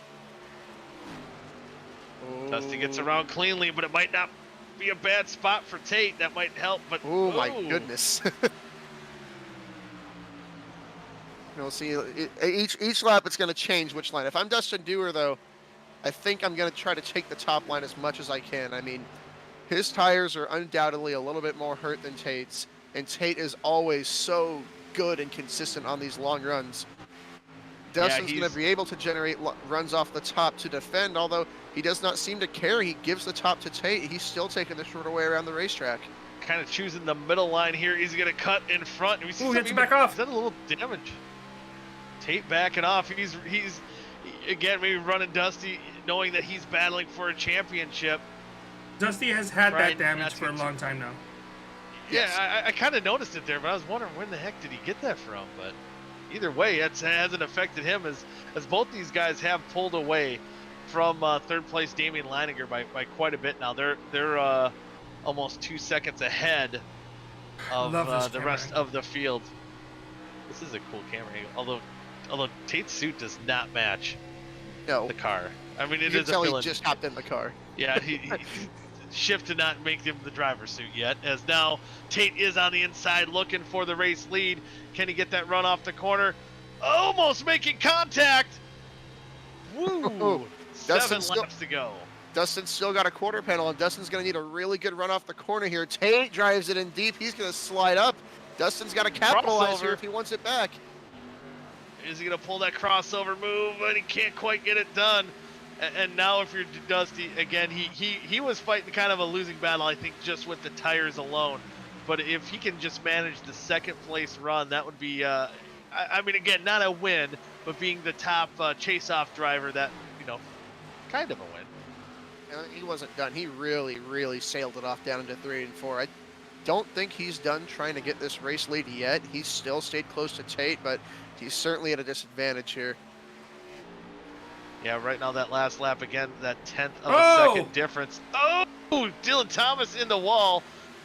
Oh. Dusty gets around cleanly, but it might not be a bad spot for Tate. That might help, but oh my goodness. See, each lap it's going to change which line. If I'm Dustin Dewar, though, I think I'm going to try to take the top line as much as I can. I mean, his tires are undoubtedly a little bit more hurt than Tate's, and Tate is always so good and consistent on these long runs. Dustin's going to be able to generate runs off the top to defend, although he does not seem to care. He gives the top to Tate. He's still taking the shorter way around the racetrack. Kind of choosing the middle line here. He's going to cut in front. We see gets back off. Is that a little damage? Tate backing off. He's again maybe running Dusty, knowing that he's battling for a championship. Dusty has had that damage for a long time now. Yeah, yes. I kind of noticed it there, but I was wondering when the heck did he get that from? But either way, it hasn't affected him as both these guys have pulled away from 3rd place Damian Leininger by quite a bit now. They're almost 2 seconds ahead of the rest of the field. This is a cool camera angle, although Tate's suit does not match the car. I mean, it is a fill-in. He just hopped in the car. Yeah, he Shift did not make him the driver's suit yet, as now Tate is on the inside looking for the race lead. Can he get that run off the corner? Almost making contact. Woo! 7 laps to go. Dustin's still got a quarter panel, and Dustin's going to need a really good run off the corner here. Tate drives it in deep. He's going to slide up. Dustin's got to capitalize here if he wants it back. Is he going to pull that crossover move? And he can't quite get it done. And now if you're Dusty, again, he was fighting kind of a losing battle, I think, just with the tires alone. But if he can just manage the 2nd place run, that would be, I mean, again, not a win, but being the top chase-off driver, that, kind of a win. He wasn't done. He really, really sailed it off down into 3 and 4. I don't think he's done trying to get this race lead yet. He's still stayed close to Tate, but he's certainly at a disadvantage here. Yeah, right now that last lap again, that 10th of a second difference. Oh! Ooh, Dylan Thomas in the wall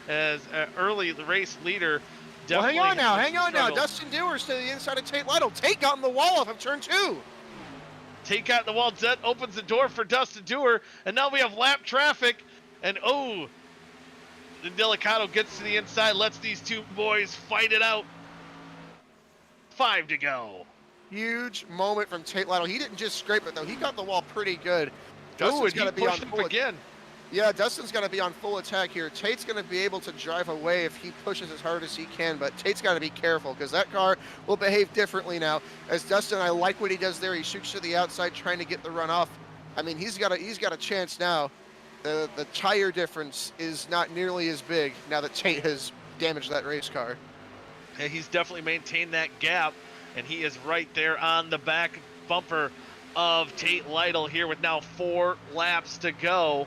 as an early race leader. Well, hang on now. Struggled. Dustin Dewar's to the inside of Tate Lytle. Tate got in the wall off of turn 2. Tate got in the wall. That opens the door for Dustin Dewar, and now we have lap traffic. And the Delicato gets to the inside, lets these two boys fight it out. 5 to go. Huge moment from Tate Lytle. He didn't just scrape it, though. He got the wall pretty good. Oh, and got to he be on pushed up full again. Yeah, Dustin's got to be on full attack here. Tate's going to be able to drive away if he pushes as hard as he can, but Tate's got to be careful because that car will behave differently now. As Dustin, I like what he does there. He shoots to the outside trying to get the run off. I mean, he's got a chance now. The tire difference is not nearly as big now that Tate has damaged that race car. Yeah, he's definitely maintained that gap, and he is right there on the back bumper of Tate Lytle here with now 4 laps to go.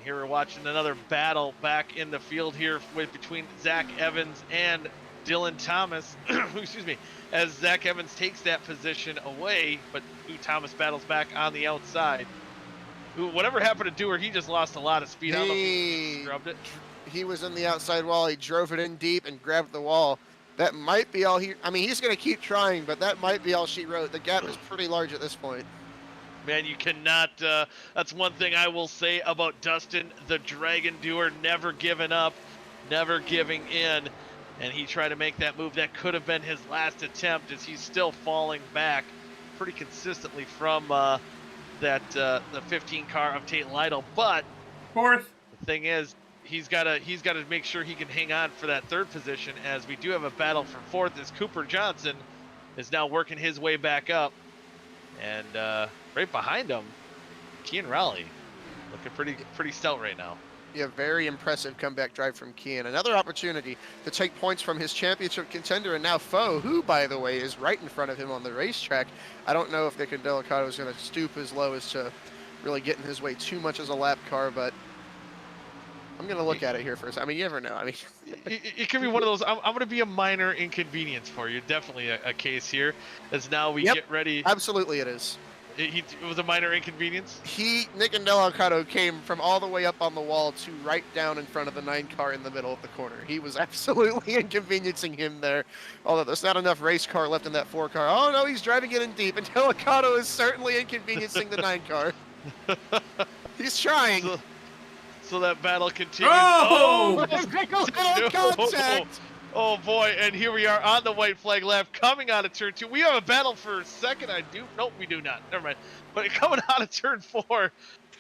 Here we're watching another battle back in the field here between Zach Evans and Dylan Thomas. Excuse me, as Zach Evans takes that position away, but Thomas battles back on the outside. Whatever happened to Dewar, he just lost a lot of speed. I don't know if he scrubbed it. He was in the outside wall. He drove it in deep and grabbed the wall. That might be all I mean, he's going to keep trying, but that might be all she wrote. The gap is pretty large at this point. Man, you cannot, that's one thing I will say about Dustin, the Dragon Dewar, never giving up, never giving in. And he tried to make that move. That could have been his last attempt as he's still falling back pretty consistently from the 15 car of Tate Lytle. But 4th. the thing is, he's got to make sure he can hang on for that 3rd position, as we do have a battle for 4th as Cooper Johnson is now working his way back up. And right behind him, Kean Raleigh, looking pretty stout right now. Yeah, very impressive comeback drive from Kean. Another opportunity to take points from his championship contender and now foe, who, by the way, is right in front of him on the racetrack. I don't know if Nick Delicato is going to stoop as low as to really get in his way too much as a lap car, but I'm going to look at it here first. I mean, you never know. I mean, it could be one of those. I'm going to be a minor inconvenience for you. Definitely a case here, as now we get ready. Absolutely, it is. It was a minor inconvenience. Nick Delicato came from all the way up on the wall to right down in front of the 9 car in the middle of the corner. He was absolutely inconveniencing him there. Although there's not enough race car left in that 4 car. Oh no, he's driving it in deep, and Delicato is certainly inconveniencing the 9 car. He's trying. So that battle continues. Oh! Contact. Oh boy, and here we are on the white flag lap, coming out of turn 2. We have a battle for second. Nope, we do not. Never mind. But coming out of turn 4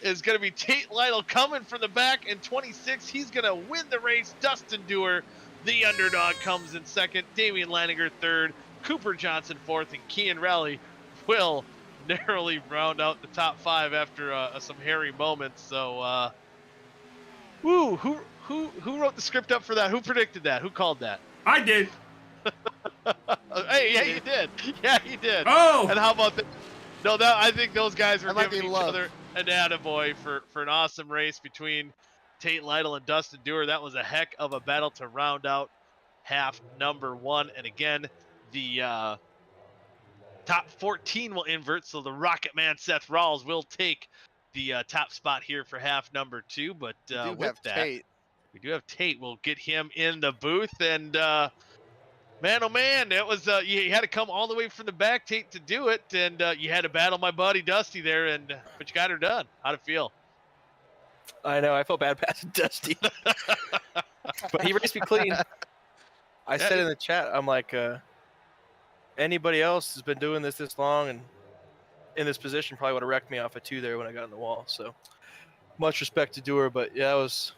is going to be Tate Lytle coming from the back in 26. He's going to win the race. Dustin Dewar, the underdog, comes in second. Damian Leininger 3rd. Cooper Johnson 4th, and Kean Raleigh will narrowly round out the top 5 after some hairy moments. So, woo, who wrote the script up for that? Who predicted that? Who called that? I did. Hey, yeah, you did. Yeah, you did. Oh! And how about that? No, I think those guys were giving each other an attaboy for an awesome race between Tate Lytle and Dustin Dewar. That was a heck of a battle to round out half number 1. And again, the top 14 will invert, so the Rocket Man Seth Rawls will take the top spot here for half number 2. But with that, Tate. we do have Tate. We'll get him in the booth. And man, oh man, it was you had to come all the way from the back, Tate, to do it. And you had to battle my buddy Dusty there, but you got her done. How'd it feel? I know. I felt bad passing Dusty, but he raced me clean. I said in the chat, I'm like, anybody else has been doing this long and in this position probably would have wrecked me off a 2 there when I got in the wall. So much respect to Dewar, but yeah, it was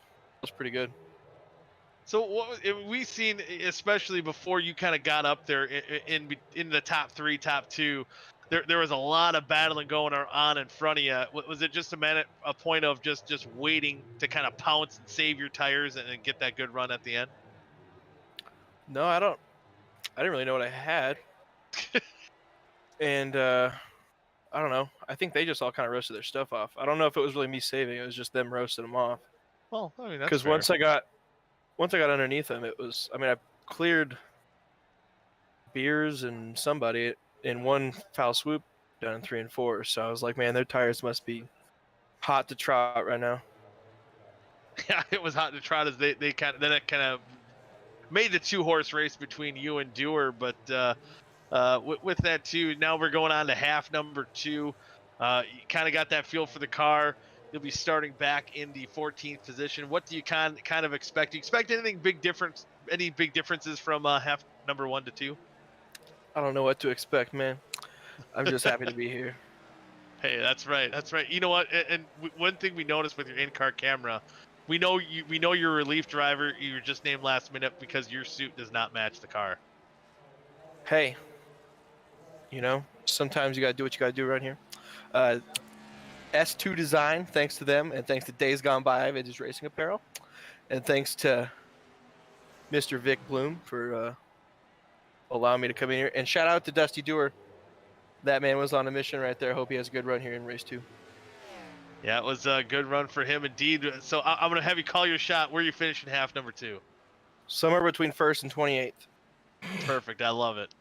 pretty good. So what we seen, especially before you kind of got up there in the top 3, top 2, there was a lot of battling going on in front of you. Was it just a point of just waiting to kind of pounce and save your tires and get that good run at the end? No, I didn't really know what I had. And I don't know. I think they just all kind of roasted their stuff off. I don't know if it was really me saving. It was just them roasting them off. Well, I mean, that's because fair. once I got underneath them, it was. I mean, I cleared Beers and somebody in one foul swoop down in 3 and 4. So I was like, man, their tires must be hot to trot right now. Yeah, it was hot in the trot as they kind of then it kind of made the 2-horse race between you and Dewar, but with that too, now we're going on to half number 2. You kind of got that feel for the car. You'll be starting back in the 14th position. What do you kind of expect? Do you expect anything big difference? Any big differences from half number 1 to 2? I don't know what to expect, man. I'm just happy to be here. Hey, that's right. That's right. You know what? And one thing we noticed with your in-car camera, we know you're a relief driver. You were just named last minute because your suit does not match the car. Hey, sometimes you gotta do what you gotta do around here. S2 Design, thanks to them, and thanks to Days Gone By Vintage Racing Apparel, and thanks to Mr. Vic Bloom for allowing me to come in here. And shout out to Dusty Dewar. That man was on a mission right there. Hope he has a good run here in race 2. Yeah, it was a good run for him indeed. So I'm going to have you call your shot. Where are you finishing half number 2? Somewhere between 1st and 28th. Perfect. I love it.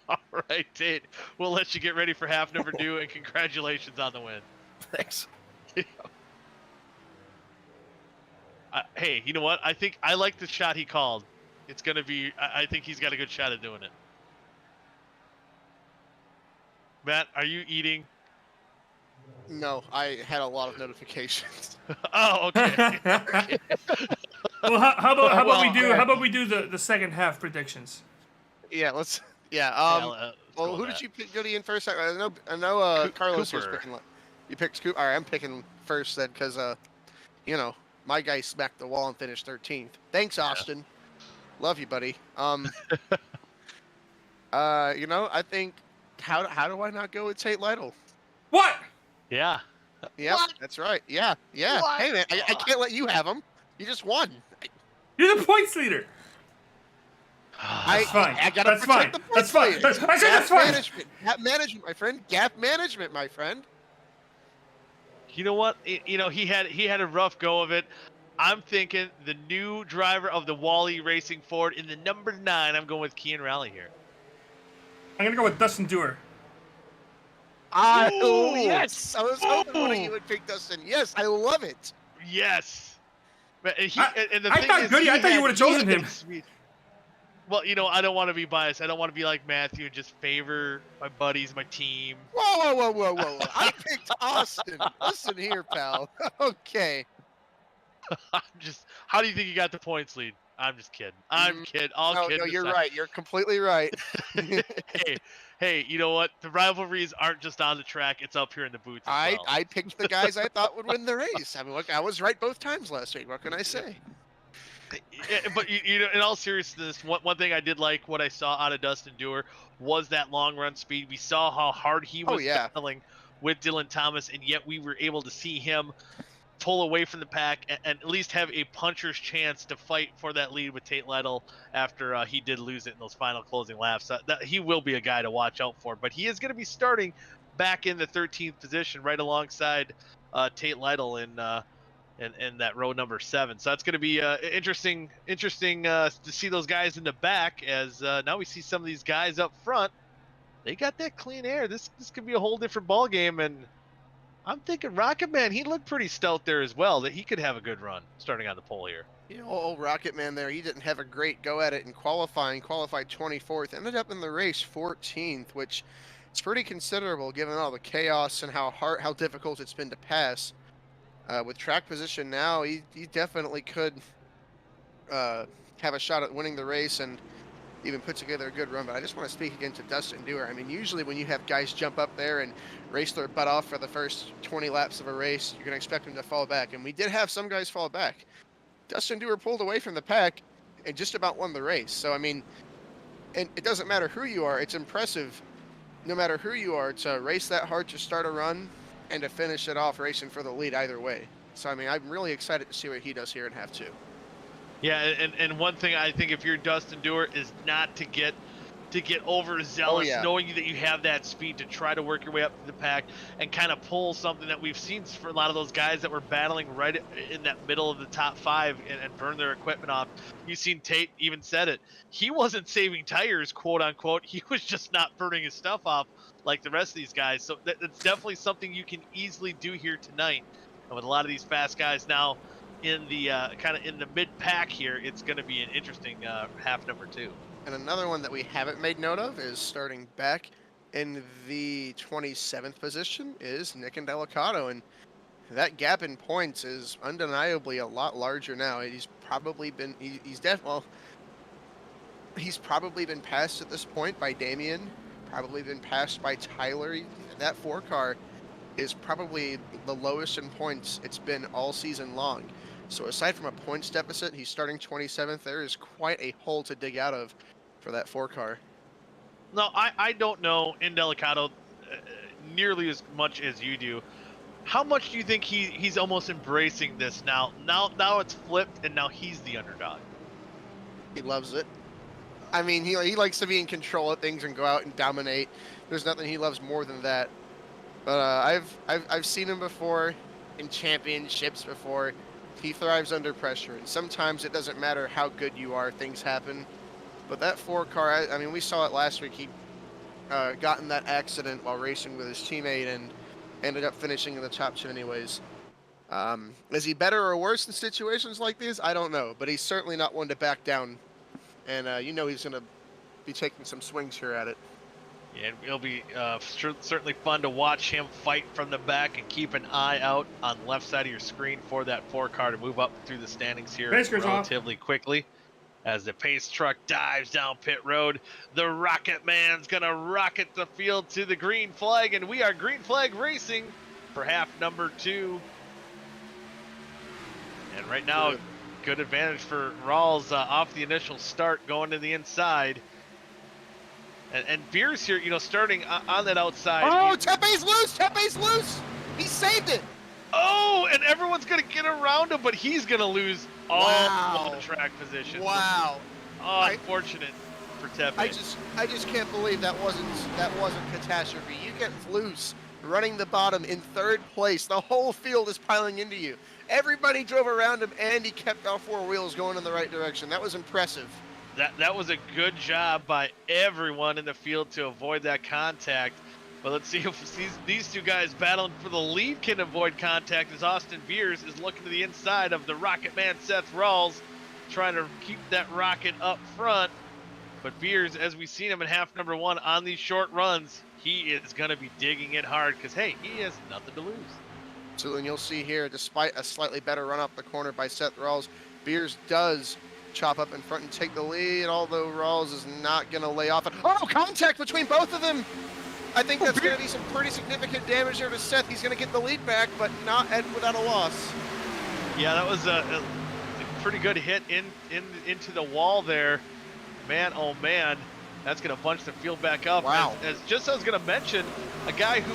All right, Tate. We'll let you get ready for half number 2, and congratulations on the win. Thanks. Hey, you know what? I think I like the shot he called. It's going to be, I think he's got a good shot at doing it. Matt, are you eating? No, I had a lot of notifications. Oh, okay. Well, how about we do the second half predictions? Yeah, let's. Yeah. Well, who did you pick, Jody, in first? I know. Carlos was Cooper. picking. You picked Cooper. All right, I'm picking first then, because my guy smacked the wall and finished 13th. Thanks, Austin. Love you, buddy. I think. How do I not go with Tate Lytle? What? Yeah. Yeah, that's right. Yeah. What? Hey man, I can't let you have him. You just won. You're the points leader. That's fine. I gotta That's fine. protect the That's points fine. leader. I said that's fine. Gap management, my friend. Gap management, my friend. You know what? He had a rough go of it. I'm thinking the new driver of the Wally Racing Ford in the number 9. I'm going with Kean Raleigh here. I'm gonna go with Dustin Dewar. Oh yes, I was hoping one of you would pick Dustin. Yes, I love it. Yes. And I thought you would have chosen him. Well, I don't want to be biased. I don't want to be like Matthew and just favor my buddies, my team. Whoa. I picked Austin. Listen here, pal. Okay. How do you think you got the points lead? I'm just kidding. I'm kidding. All kidding No, you're aside. right. You're completely right. Hey, you know what? The rivalries aren't just on the track; it's up here in the booth as well. I picked the guys I thought would win the race. I mean, look, I was right both times last week. What can I say? But in all seriousness, one thing I did like what I saw out of Dustin Dewar was that long run speed. We saw how hard he was battling with Dylan Thomas, and yet we were able to see him pull away from the pack and at least have a puncher's chance to fight for that lead with Tate Lytle after he did lose it in those final closing laps. He will be a guy to watch out for, but he is going to be starting back in the 13th position right alongside Tate Lytle in that row number 7. So that's going to be interesting to see those guys in the back as now we see some of these guys up front. They got that clean air. This could be a whole different ball game, and I'm thinking Rocket Man, he looked pretty stout there as well, that he could have a good run starting on the pole here. Old Rocket Man there, he didn't have a great go at it in qualifying. Qualified 24th, ended up in the race 14th, which is pretty considerable given all the chaos and how difficult it's been to pass. With track position now, he definitely could have a shot at winning the race and even put together a good run. But I just want to speak again to Dustin Dewar. I mean, usually when you have guys jump up there and race their butt off for the first 20 laps of a race, you're going to expect them to fall back. And we did have some guys fall back. Dustin Dewar pulled away from the pack and just about won the race. So, I mean, and it doesn't matter who you are. It's impressive, no matter who you are, to race that hard to start a run and to finish it off racing for the lead either way. So, I mean, I'm really excited to see what he does here in half 2. Yeah, and one thing I think if you're Dustin Dewar is not to get overzealous, knowing that you have that speed to try to work your way up to the pack and kind of pull something that we've seen for a lot of those guys that were battling right in that middle of the top 5 and burn their equipment off. You've seen Tate even said it. He wasn't saving tires, quote unquote. He was just not burning his stuff off like the rest of these guys. So that's definitely something you can easily do here tonight. And with a lot of these fast guys now, in the kind of in the mid pack here, it's going to be an interesting half number 2. And another one that we haven't made note of is starting back in the 27th position is Nick and Delicato, and that gap in points is undeniably a lot larger now. He's probably been he's probably been passed at this point by Damien, probably been passed by Tyler. That 4 car is probably the lowest in points it's been all season long. So aside from a points deficit, he's starting 27th. There is quite a hole to dig out of for that 4 car. No, I don't know Indelicato nearly as much as you do. How much do you think he's almost embracing this now? Now it's flipped, and now he's the underdog. He loves it. I mean, he likes to be in control of things and go out and dominate. There's nothing he loves more than that. But I've seen him before in championships before. He thrives under pressure, and sometimes it doesn't matter how good you are, things happen. But that 4 car, I mean, we saw it last week. He got in that accident while racing with his teammate and ended up finishing in the top 2 anyways. Is he better or worse in situations like these? I don't know, but he's certainly not one to back down. And you know he's going to be taking some swings here at it. Yeah, it'll be certainly fun to watch him fight from the back and keep an eye out on the left side of your screen for that 4 car to move up through the standings here relatively quickly. As the pace truck dives down pit road, the Rocket Man's gonna rocket the field to the green flag, and we are green flag racing for half number 2. And right now, good advantage for Rawls off the initial start, going to the inside. And Beers here, you know, starting on that outside. Oh, Tepe's loose! Tepe's loose! He saved it! Oh, and everyone's gonna get around him, but he's gonna lose all the track position. Wow. Oh, unfortunate for Tepe. I just can't believe that wasn't catastrophe. You get loose running the bottom in 3rd place. The whole field is piling into you. Everybody drove around him, and he kept all 4 wheels going in the right direction. That was impressive. That was a good job by everyone in the field to avoid that contact. But let's see if these 2 guys battling for the lead can avoid contact, as Austin Beers is looking to the inside of the Rocket Man Seth Rawls, trying to keep that rocket up front. But Beers, as we've seen him in half number 1 on these short runs, he is going to be digging it hard because, hey, he has nothing to lose. So, and you'll see here, despite a slightly better run up the corner by Seth Rawls, Beers does chop up in front and take the lead, although Rawls is not going to lay off. Oh, contact between both of them! I think that's going to be some pretty significant damage there to Seth. He's going to get the lead back, but not without a loss. Yeah, that was a pretty good hit into the wall there. Man, oh man, that's going to bunch the field back up. Wow. As I was going to mention, a guy who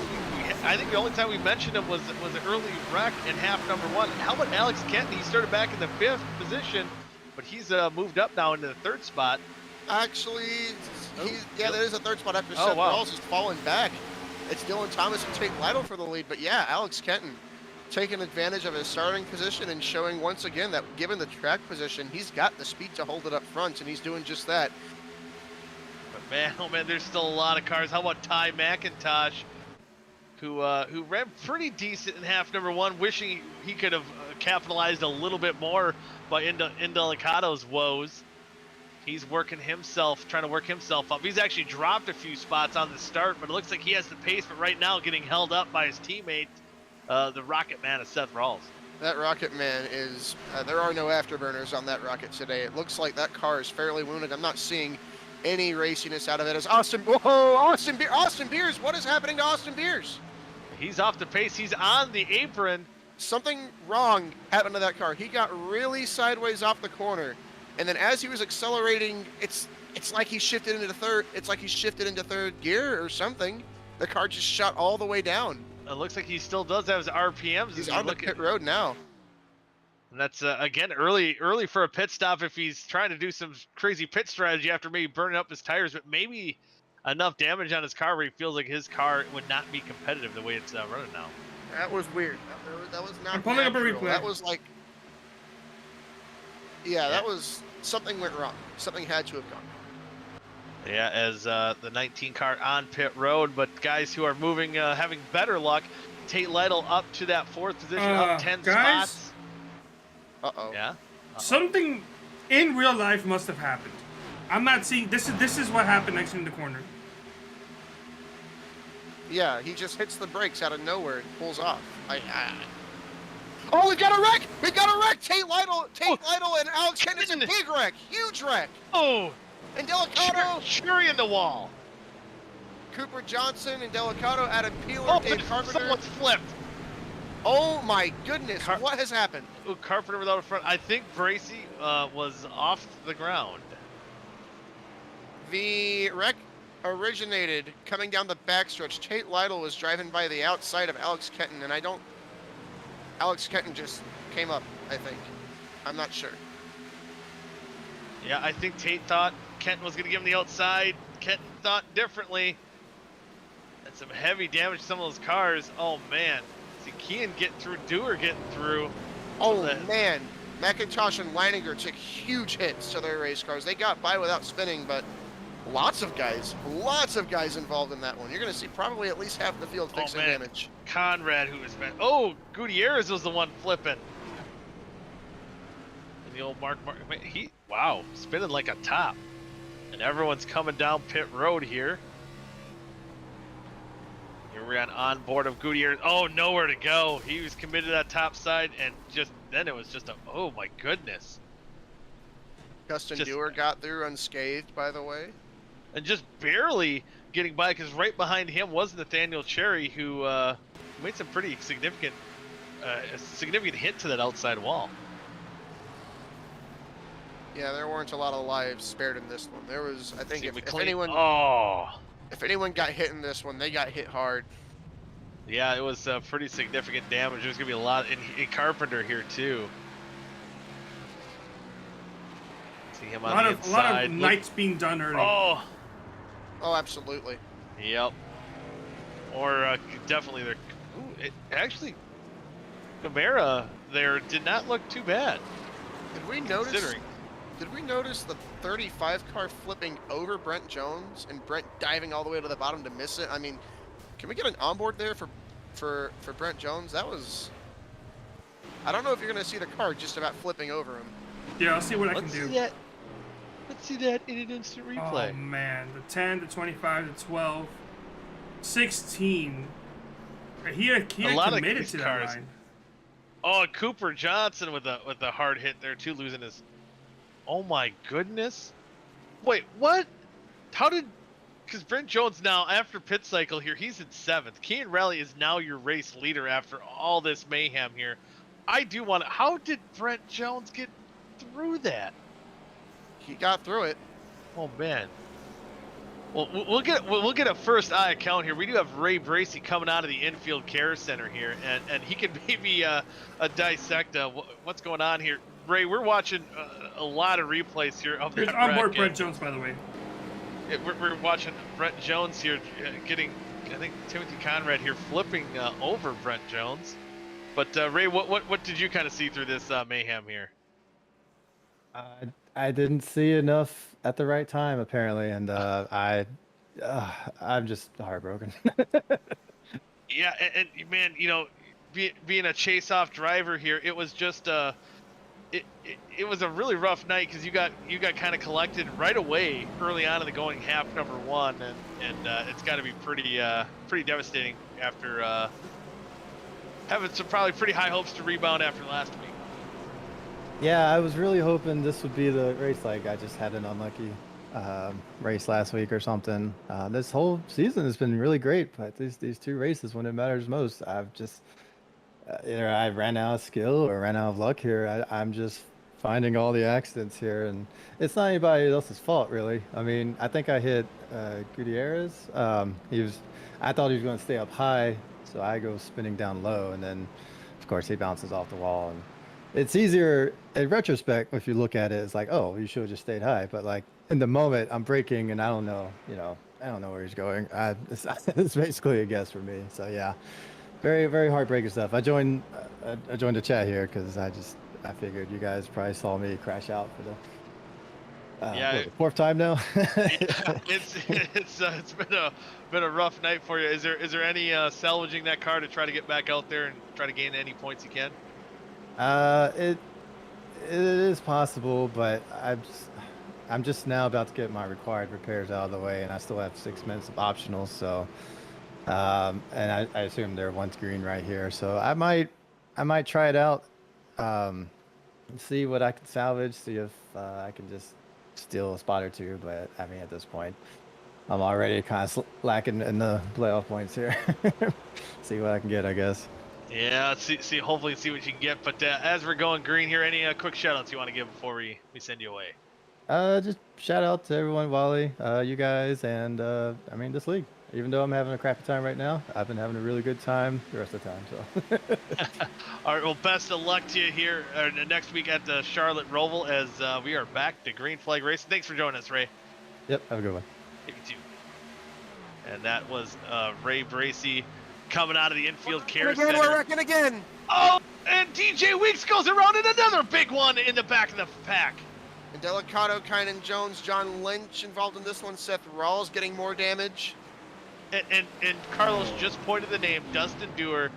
I think the only time we mentioned him was an early wreck in half number 1. How about Alex Kenton? He started back in the 5th position, but he's moved up now into the 3rd spot. Actually, there is a 3rd spot after Seth Rawls has fallen back. It's Dylan Thomas and Tate Lytle for the lead, but yeah, Alex Kenton taking advantage of his starting position and showing once again that given the track position, he's got the speed to hold it up front, and he's doing just that. But man, oh man, there's still a lot of cars. How about Ty McIntosh, who ran pretty decent in half number 1, wishing he could have capitalized a little bit more by Indelicato's woes. He's working himself, trying to work himself up. He's actually dropped a few spots on the start, but it looks like he has the pace, but right now getting held up by his teammate, the Rocket Man of Seth Rawls. That Rocket Man is, there are no afterburners on that Rocket today. It looks like that car is fairly wounded. I'm not seeing any raciness out of it as Austin Beers, what is happening to Austin Beers? He's off the pace, he's on the apron. Something wrong happened to that car. He got really sideways off the corner. And then as he was accelerating, it's like he shifted into third. It's like he shifted into 3rd gear or something. The car just shot all the way down. It looks like he still does have his RPMs. He's on the pit road now. And that's again early for a pit stop if he's trying to do some crazy pit strategy after maybe burning up his tires, but maybe enough damage on his car where he feels like his car would not be competitive the way it's running now. That was weird. That was not. I'm pulling up a replay. That was like. Yeah, that was something went wrong. Something had to have gone. Yeah, as the 19 car on pit road, but guys who are moving, having better luck. Tate Lytle up to that 4th position, up 10 spots. Uh-oh. Yeah. Something in real life must have happened. I'm not seeing this is what happened next in the corner. Yeah, he just hits the brakes out of nowhere and pulls off. Oh, we got a wreck! We got a wreck! Tate Lytle and Alex Kenton, it's a big wreck! Huge wreck! Oh, And Delicato, cherry in the wall. Cooper Johnson and Delicato, Adam Peeler, Oh, Dave Carpenter. someone's flipped. Oh my goodness, what has happened? Ooh, Carpenter without a front. I think Bracy was off the ground. The wreck originated coming down the backstretch. Tate Lytle was driving by the outside of Alex Kenton, and Alex Kenton just came up, I think. I'm not sure. Yeah, I think Tate thought Kenton was going to give him the outside. Kenton thought differently. That's some heavy damage to some of those cars. Oh, man. See Kean getting through, Dewar getting through. Oh, man. McIntosh and Leininger took huge hits to their race cars. They got by without spinning, but lots of guys involved in that one. You're going to see probably at least half the field fixing damage. Conrad, who has been... Oh, Gutierrez was the one flipping. And the old Mark, wow, spinning like a top. And everyone's coming down pit road here. Here we're on board of Gutierrez. Oh, nowhere to go. He was committed to that top side, and then it was just a... Oh, my goodness. Justin Dewar got through unscathed, by the way. And just barely getting by, because right behind him was Nathaniel Cherry, who made some pretty significant hit to that outside wall. Yeah, there weren't a lot of lives spared in this one. There was, I think, if anyone got hit in this one, they got hit hard. Yeah, it was pretty significant damage. There's gonna be a lot in Carpenter here too. See him on the inside. A lot of nights being done early. Oh, absolutely. Yep. Or definitely there. Actually, Camara there did not look too bad. Did we notice the 35 car flipping over Brent Jones and Brent diving all the way to the bottom to miss it? I mean, can we get an onboard there for Brent Jones? That was... I don't know if you're going to see the car just about flipping over him. Yeah, I'll see what I can do. Let's see that in an instant replay. Oh, man. The 10, the 25, the 12, 16. He had committed to that line. Oh, Cooper Johnson with a hard hit there too, losing his... Oh my goodness. Wait, what? How did... Because Brent Jones now, after pit cycle here, he's in 7th. Kean Raleigh is now your race leader after all this mayhem here. I do want to... How did Brent Jones get through that? He got through it. Oh, man. Well, we'll get a first eye account here. We do have Ray Bracy coming out of the infield care center here, and he can maybe dissect what's going on here. Ray, we're watching a lot of replays here of that on board wreck, Brent Jones, by the way. We're watching Brent Jones here getting, I think, Timothy Conrad here flipping over Brent Jones. But Ray, what did you kind of see through this mayhem here? I didn't see enough at the right time, apparently, and I'm just heartbroken. Yeah, and man, you know, being a chase-off driver here, it was just it was a really rough night because you got kind of collected right away early on in the going half number one, and it's got to be pretty devastating after having some probably pretty high hopes to rebound after last week. Yeah, I was really hoping this would be the race. Like, I just had an unlucky race last week or something. This whole season has been really great, but these two races, when it matters most, I've just either I ran out of skill or ran out of luck here. I'm just finding all the accidents here, and it's not anybody else's fault, really. I mean, I think I hit Gutierrez. I thought he was going to stay up high, so I go spinning down low, and then, of course, he bounces off the wall. And it's easier in retrospect if you look at it. It's like, oh, you should have just stayed high. But like in the moment, I'm braking, and I don't know, I don't know where he's going. It's basically a guess for me. So yeah, very, very heartbreaking stuff. I joined the chat here because I figured you guys probably saw me crash out for the fourth time now. It's been a rough night for you. Is there any salvaging that car to try to get back out there and try to gain any points you can? it is possible, but I'm just now about to get my required repairs out of the way, and I still have 6 minutes of optionals. So, and I assume they're once green right here. So I might try it out, and see what I can salvage. See if I can just steal a spot or two. But I mean, at this point, I'm already kind of lacking in the playoff points here. See what I can get, I guess. Yeah, hopefully see what you can get. But as we're going green here, any quick shout-outs you want to give before we send you away? Just shout out to everyone, Wally, you guys, and I mean this league. Even though I'm having a crappy time right now, I've been having a really good time the rest of the time. So. All right, well, best of luck to you here next week at the Charlotte Roval as we are back to Green Flag Racing. Thanks for joining us, Ray. Yep, have a good one. You too. And that was Ray Bracey coming out of the infield care center. We're wrecking again. Oh, and DJ Weeks goes around in another big one in the back of the pack. And Delicato, Kynan Jones, John Lynch involved in this one. Seth Rawls getting more damage. And Carlos just pointed the name, Dustin Dewar.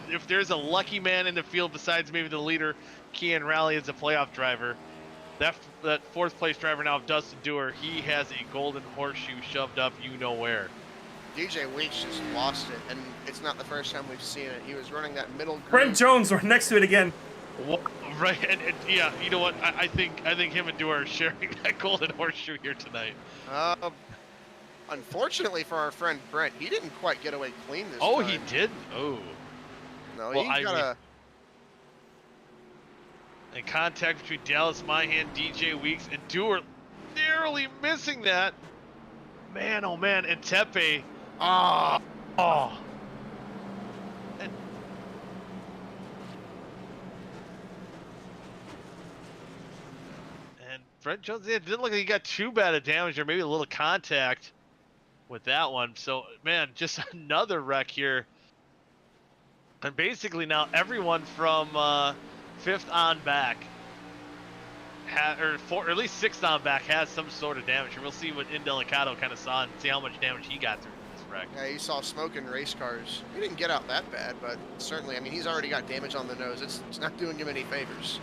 If there's a lucky man in the field besides maybe the leader, Kian Raleigh is a playoff driver. That fourth place driver now of Dustin Dewar, he has a golden horseshoe shoved up you know where. DJ Weeks just lost it, and it's not the first time we've seen it. He was running that middle group. Brent Jones right next to it again. Right, and yeah, you know what? I think him and Dewar are sharing that golden horseshoe here tonight. Unfortunately for our friend Brent, he didn't quite get away clean this time. Oh, he didn't? Oh. No, Well, he got a... In contact between Dallas Myhan, DJ Weeks, and Dewar narrowly missing that. Man, oh man, and Tepe. Oh. And Brent Jones, it didn't look like he got too bad of damage or maybe a little contact with that one. So, man, just another wreck here. And basically now everyone from 5th on back, or at least 6th on back, has some sort of damage. And we'll see what Indelicato kind of saw and see how much damage he got through this wreck. Yeah, he saw smoke in race cars. He didn't get out that bad, but certainly, I mean, he's already got damage on the nose. It's not doing him any favors.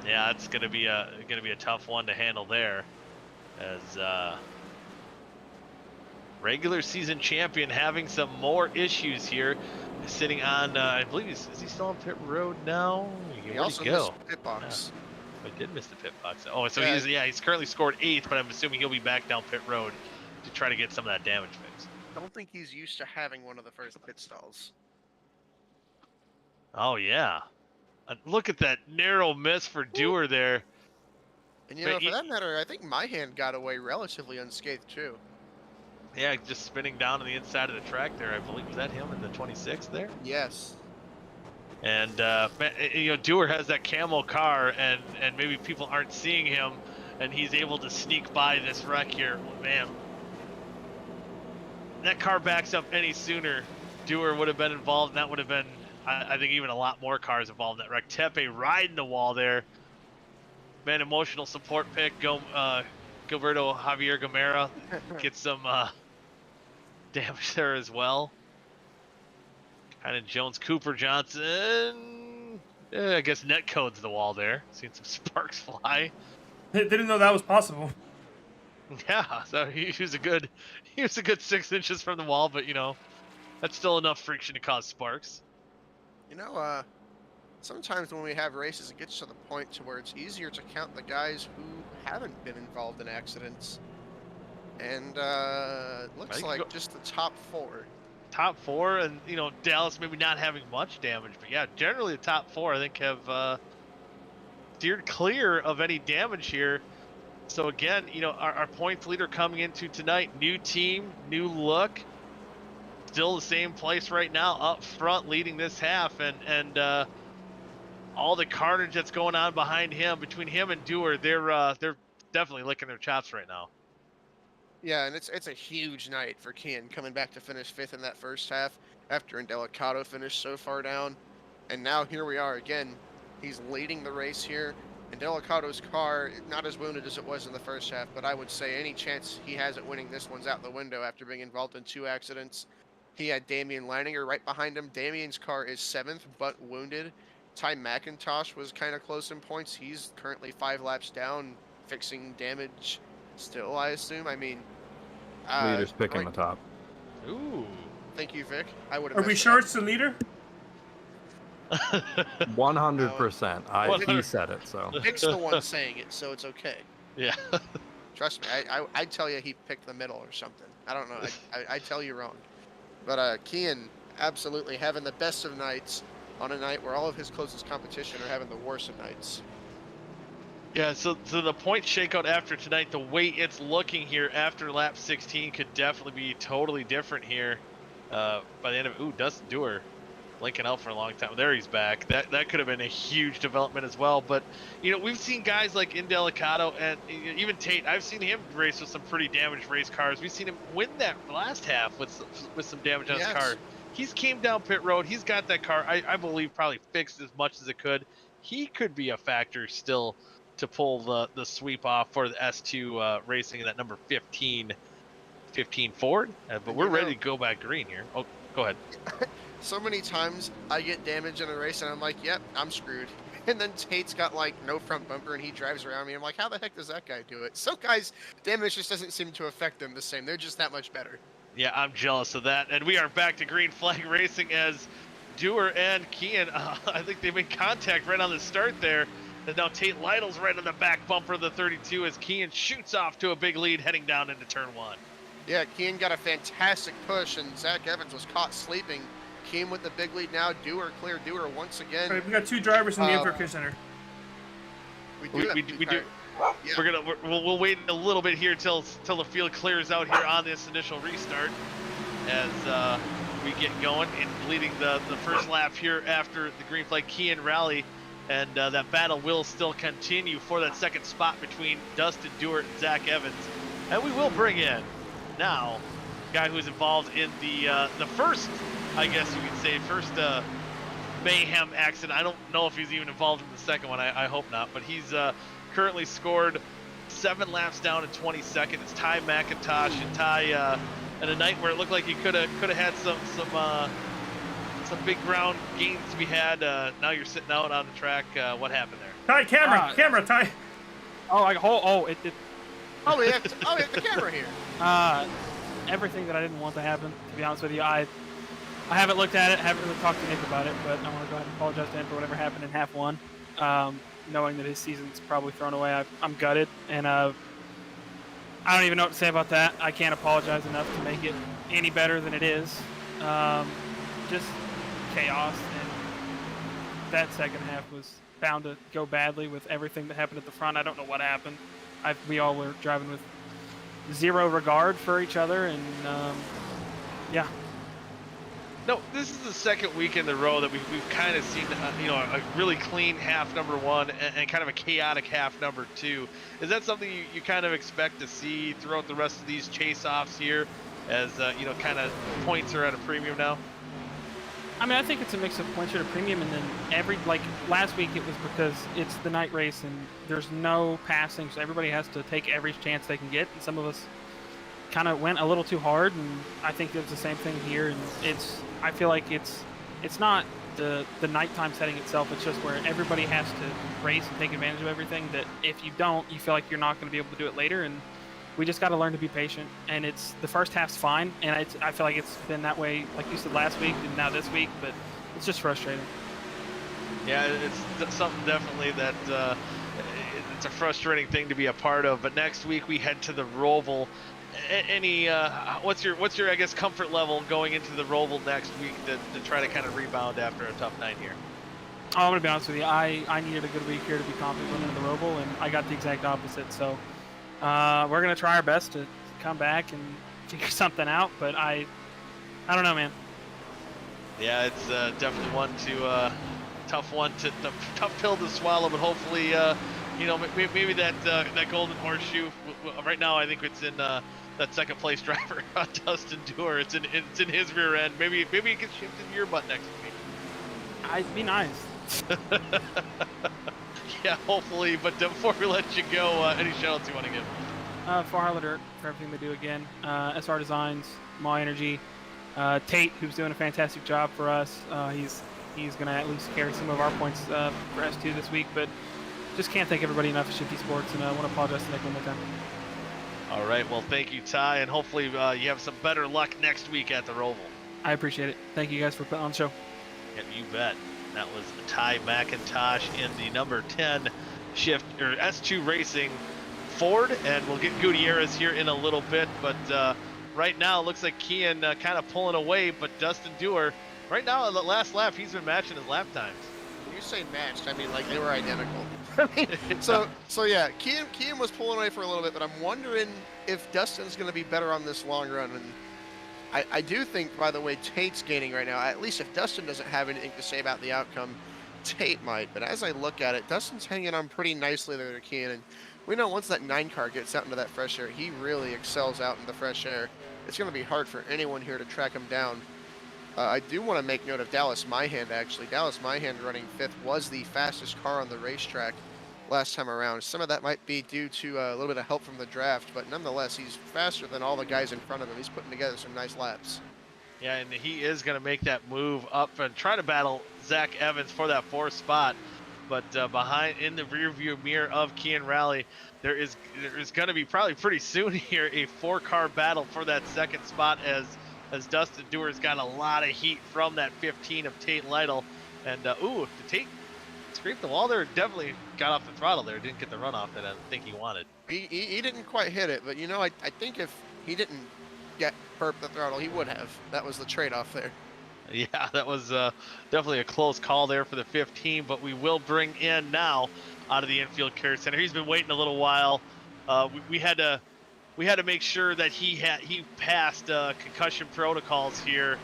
Yeah, it's gonna be a tough one to handle there, as regular season champion having some more issues here, sitting on I believe is he still on pit road now? He also missed the pit box. Yeah. I did miss the pit box. Oh, so he's currently scored 8th, but I'm assuming he'll be back down pit road to try to get some of that damage fixed. I don't think he's used to having one of the first pit stalls. Oh yeah. Look at that narrow miss for Dewar there. And you know, for that matter, I think Myhan got away relatively unscathed too. Yeah, just spinning down on the inside of the track there. I believe, was that him in the 26th there? Yes. And you know, Dewar has that camo car, and maybe people aren't seeing him, and he's able to sneak by this wreck here. Man, that car backs up any sooner, Dewar would have been involved, and that would have been, I think, even a lot more cars involved in that wreck. Tepe riding the wall there. Man, emotional support pick. Gilberto Javier Gamera gets some damage there as well. Kind of Jones, Cooper Johnson. I guess Netcode's the wall there. Seen some sparks fly. Didn't know that was possible. Yeah, so he was a good 6 inches from the wall, but you know, that's still enough friction to cause sparks. You know, sometimes when we have races, it gets to the point to where it's easier to count the guys who haven't been involved in accidents. And looks like just the top 4. Top 4, and you know, Dallas maybe not having much damage, but yeah, generally the top 4 I think have steered clear of any damage here. So again, you know, our points leader coming into tonight, new team, new look, still the same place right now, up front, leading this half, and all the carnage that's going on behind him, between him and Dewar, they're definitely licking their chops right now. Yeah, and it's a huge night for Kian coming back to finish 5th in that first half after Indelicato finished so far down. And now here we are again. He's leading the race here. Indelicato's car, not as wounded as it was in the first half, but I would say any chance he has at winning this one's out the window after being involved in 2 accidents. He had Damian Leininger right behind him. Damian's car is 7th, but wounded. Ty McIntosh was kind of close in points. He's currently 5 laps down, fixing damage still, I assume. I mean, Leader's picking right- the top. Ooh. Thank you, Vic. I would have. Are we sure it's the leader? 100%. He said it, so. Vic's the one saying it, so it's okay. Yeah. Trust me, I'd tell you he picked the middle or something. I don't know. I'd tell you wrong. But Kian absolutely having the best of nights on a night where all of his closest competition are having the worst of nights. Yeah, so the point shakeout after tonight, the way it's looking here after lap 16 could definitely be totally different here by the end of it. Ooh, Dustin Dewar linking out for a long time. There he's back. That could have been a huge development as well. But, you know, we've seen guys like Indelicato and even Tate. I've seen him race with some pretty damaged race cars. We've seen him win that last half with some damage on his car. He's came down pit road. He's got that car, I believe, probably fixed as much as it could. He could be a factor still to pull the sweep off for the S2 racing in that number 15 Ford. But we're ready to go back green here. Oh, go ahead. So many times I get damage in a race and I'm like, yep, I'm screwed. And then Tate's got like no front bumper and he drives around me. I'm like, how the heck does that guy do it? Some guys, damage just doesn't seem to affect them the same. They're just that much better. Yeah, I'm jealous of that. And we are back to green flag racing as Dewar and Kian, I think they made contact right on the start there. And now Tate Lytle's right on the back bumper of the 32 as Kian shoots off to a big lead heading down into turn 1. Yeah, Kian got a fantastic push and Zach Evans was caught sleeping. Kian with the big lead now. Dewar clear Dewar once again. All right, we got 2 drivers in the Invercare Care Center. We do. Yeah. We'll wait a little bit here till the field clears out here on this initial restart as we get going and leading the first lap here after the green flag Kian rally. And that battle will still continue for that second spot between Dustin Dewar and Zach Evans. And we will bring in now a guy who's involved in the first, I guess you could say, first mayhem accident. I don't know if he's even involved in the second one. I hope not. But he's currently scored 7 laps down in 22nd. It's Ty McIntosh, and Ty at a night where it looked like he could have had some big ground gains to be had. Now you're sitting out on the track. What happened there? Ty, camera, Ty. Oh, we have the camera here. Everything that I didn't want to happen, to be honest with you. I haven't looked at it, haven't really talked to Nick about it, but I want to go ahead and apologize to him for whatever happened in half 1. Knowing that his season's probably thrown away, I'm gutted, and I don't even know what to say about that. I can't apologize enough to make it any better than it is. Just chaos, and that second half was bound to go badly with everything that happened at the front. I don't know what happened. We all were driving with zero regard for each other, and yeah. No, this is the second week in a row that we've kind of seen, a really clean half number 1 and kind of a chaotic half number 2. Is that something you kind of expect to see throughout the rest of these chase-offs here as, kind of points are at a premium now? I mean, I think it's a mix of points at a premium, and then last week it was because it's the night race and there's no passing, so everybody has to take every chance they can get, and some of us kind of went a little too hard, and I think it was the same thing here. And I feel like it's not the nighttime setting itself. It's just where everybody has to race and take advantage of everything, that if you don't, you feel like you're not going to be able to do it later. And we just got to learn to be patient. And the first half's fine, and I feel like it's been that way, like you said, last week and now this week, but it's just frustrating. Yeah, it's something definitely that it's a frustrating thing to be a part of. But next week we head to the Roval. Any what's your I guess comfort level going into the Roval next week to try to kind of rebound after a tough night here? Oh, I'm gonna be honest with you. I needed a good week here to be confident going into the Roval, and I got the exact opposite. So we're gonna try our best to come back and figure something out. But I don't know, man. Yeah, it's definitely tough pill to swallow, but hopefully maybe that golden horseshoe. Right now, I think it's in that second place driver, Dustin Dewar. It's in his rear end. Maybe it gets shifted to your butt next week. I'd be nice. Yeah, hopefully. But before we let you go, any shout-outs you want to give? For Harley Dirt, for everything they do again. SR Designs, My Energy, Tate, who's doing a fantastic job for us. He's he's going to at least carry some of our points for S2 this week. But just can't thank everybody enough at Shifty Sports, and I want to apologize to Nick one more time. All right, well, thank you, Ty, and hopefully you have some better luck next week at the Roval. I appreciate it. Thank you guys for putting on the show. Yep, you bet. That was Ty McIntosh in the number 10 shift or S2 Racing Ford, and we'll get Gutierrez here in a little bit. But right now, it looks like Kian kind of pulling away. But Dustin Dewar, right now, the last lap, he's been matching his lap times. When you say matched, I mean like they were identical. I mean, so yeah, Kian was pulling away for a little bit, but I'm wondering if Dustin's going to be better on this long run. And I do think, by the way, Tate's gaining right now. At least if Dustin doesn't have anything to say about the outcome, Tate might. But as I look at it, Dustin's hanging on pretty nicely there to Kian. And we know once that 9 car gets out into that fresh air, he really excels out in the fresh air. It's going to be hard for anyone here to track him down. I do want to make note of Dallas Myhand, actually. Dallas Myhand running 5th was the fastest car on the racetrack last time around. Some of that might be due to a little bit of help from the draft, but nonetheless, he's faster than all the guys in front of him. He's putting together some nice laps. Yeah, and he is going to make that move up and try to battle Zach Evans for that 4th spot. But behind, in the rearview mirror of Kian Rally, there is going to be probably pretty soon here a 4-car battle for that 2nd spot as Dustin Dewar's got a lot of heat from that 15 of Tate Lytle. And, ooh, if Tate scraped the wall there, definitely got off the throttle there. Didn't get the runoff that I think he wanted. He didn't quite hit it, but, you know, I think if he didn't get perp the throttle, he would have. That was the trade-off there. Yeah, that was definitely a close call there for the 15, but we will bring in now out of the infield care center. He's been waiting a little while. We had to make sure that he passed concussion protocols here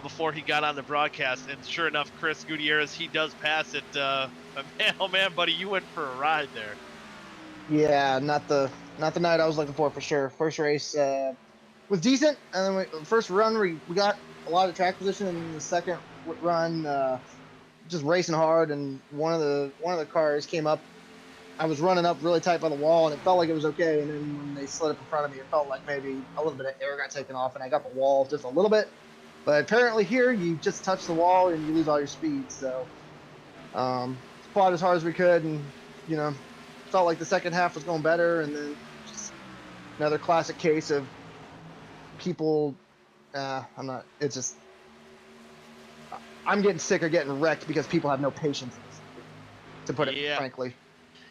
before he got on the broadcast, and sure enough, Chris Gutierrez, he does pass it. Oh man, buddy, you went for a ride there. Yeah, not the night I was looking for sure. First race was decent, and then first run we got a lot of track position, and the second run just racing hard, and one of the cars came up. I was running up really tight by the wall, and it felt like it was okay. And then when they slid up in front of me, it felt like maybe a little bit of air got taken off, and I got the wall just a little bit. But apparently here, you just touch the wall and you lose all your speed. So fought as hard as we could, and felt like the second half was going better. And then just another classic case of people. I'm getting sick of getting wrecked because people have no patience, to put it frankly.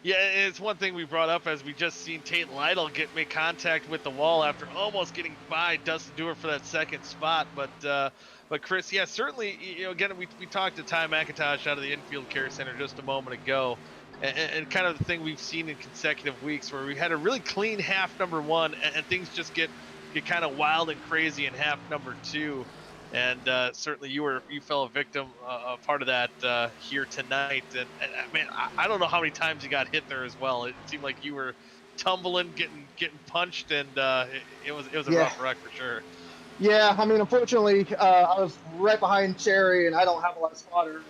Yeah, it's one thing we brought up as we just seen Tate Lytle make contact with the wall after almost getting by Dustin Dewar for that 2nd spot. But Chris, yeah, certainly, again, we talked to Ty McIntosh out of the infield care center just a moment ago, and kind of the thing we've seen in consecutive weeks where we had a really clean half number 1, and things just get kind of wild and crazy in half number 2. And certainly you fell a victim, a part of that here tonight. And man, I don't know how many times you got hit there as well. It seemed like you were tumbling, getting punched, and it was a rough wreck for sure. Yeah, I mean, unfortunately, I was right behind Cherry, and I don't have a lot of spotter.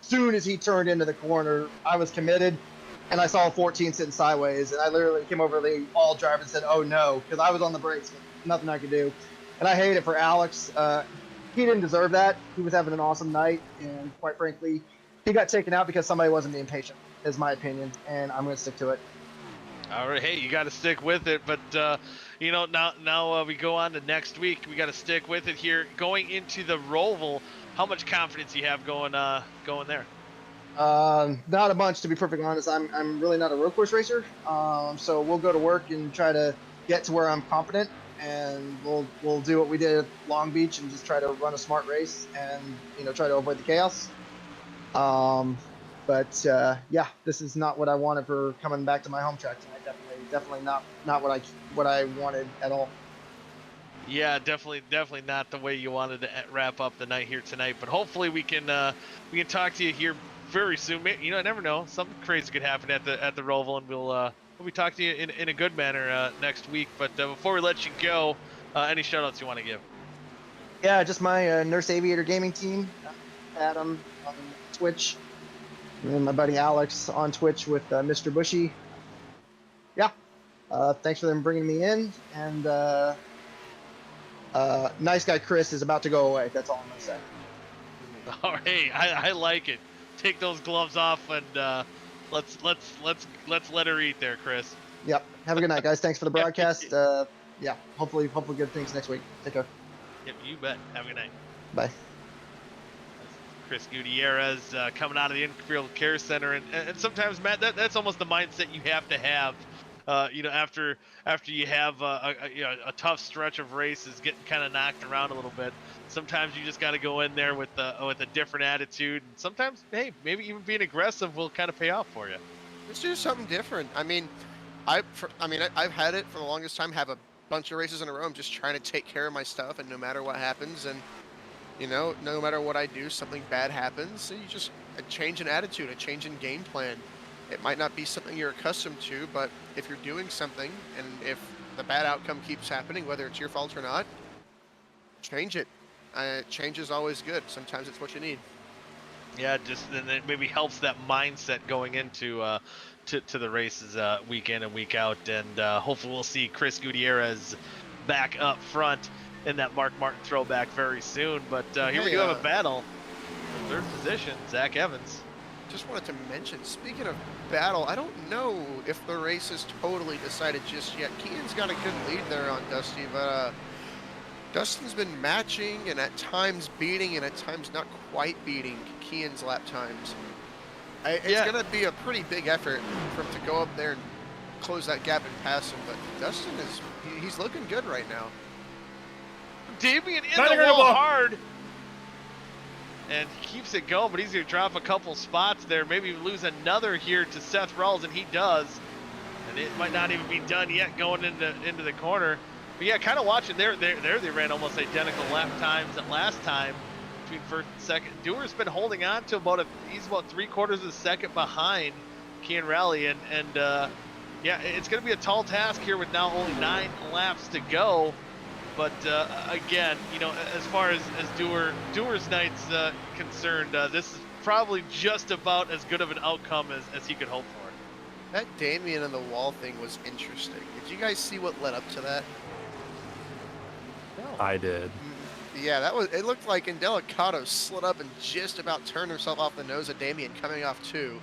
As soon as he turned into the corner, I was committed, and I saw a 14 sitting sideways, and I literally came over to the all driver and said, "Oh no," because I was on the brakes, nothing I could do. And I hate it for Alex. He didn't deserve that. He was having an awesome night, and quite frankly, he got taken out because somebody wasn't being patient, is my opinion, and I'm going to stick to it. All right, hey, you got to stick with it, but now we go on to next week. We got to stick with it here. Going into the Roval, how much confidence do you have going there? Not a bunch, to be perfectly honest. I'm really not a road course racer, so we'll go to work and try to get to where I'm confident. And we'll do what we did at Long Beach and just try to run a smart race and try to avoid the chaos. Yeah, this is not what I wanted for coming back to my home track tonight. Definitely not what I wanted at all. Yeah, definitely not the way you wanted to wrap up the night here tonight. But hopefully we can talk to you here very soon. I never know, something crazy could happen at the Roval, and we'll be talking to you in a good manner next week. But before we let you go, any shout-outs you want to give? Yeah, just my Nurse Aviator gaming team, Adam on Twitch, and my buddy Alex on Twitch with Mr. Bushy. Yeah, thanks for them bringing me in, and nice guy Chris is about to go away. That's all I'm going to say. All right, I like it. Take those gloves off and let's let her eat there, Chris. Yep. Have a good night, guys. Thanks for the broadcast. Yeah. Hopefully good things next week. Take care. Yep, you bet. Have a good night. Bye. Chris Gutierrez coming out of the infield care center, and sometimes, Matt, that's almost the mindset you have to have. After you have a tough stretch of races, getting kind of knocked around a little bit. Sometimes you just got to go in there with a different attitude, and sometimes, hey, maybe even being aggressive will kind of pay off for you. Let's do something different. I mean, I've had it for the longest time. Have a bunch of races in a row. I'm just trying to take care of my stuff, and no matter what happens, and no matter what I do, something bad happens. So you just a change in attitude, a change in game plan. It might not be something you're accustomed to, but if you're doing something, and if the bad outcome keeps happening, whether it's your fault or not, change it. Change is always good. Sometimes it's what you need. Yeah, and it maybe helps that mindset going into to the races week in and week out, and hopefully we'll see Chris Gutierrez back up front in that Mark Martin throwback very soon. But here we do have a battle. Third position, Zach Evans. Just wanted to mention, speaking of battle, I don't know if the race is totally decided just yet. Keaton's got a good lead there on Dusty, but Dustin's been matching and at times beating and at times not quite beating Keaton's lap times. It's going to be a pretty big effort for him to go up there and close that gap and pass him, but Dustin he's looking good right now. Damian in the wall hard. And keeps it going, but he's going to drop a couple spots there. Maybe lose another here to Seth Rawls, and he does. And it might not even be done yet going into the corner. But yeah, kind of watching there they ran almost identical lap times at last time between first and second. Dewar's been holding on to he's about 3/4 of a second behind Kian Raleigh, and yeah, it's going to be a tall task here with now only 9 laps to go. But again, as far as Dewar's night's concerned, this is probably just about as good of an outcome as he could hope for. That Damian and the wall thing was interesting. Did you guys see what led up to that? No. I did. Yeah, it looked like Indelicato slid up and just about turned himself off the nose of Damian coming off 2.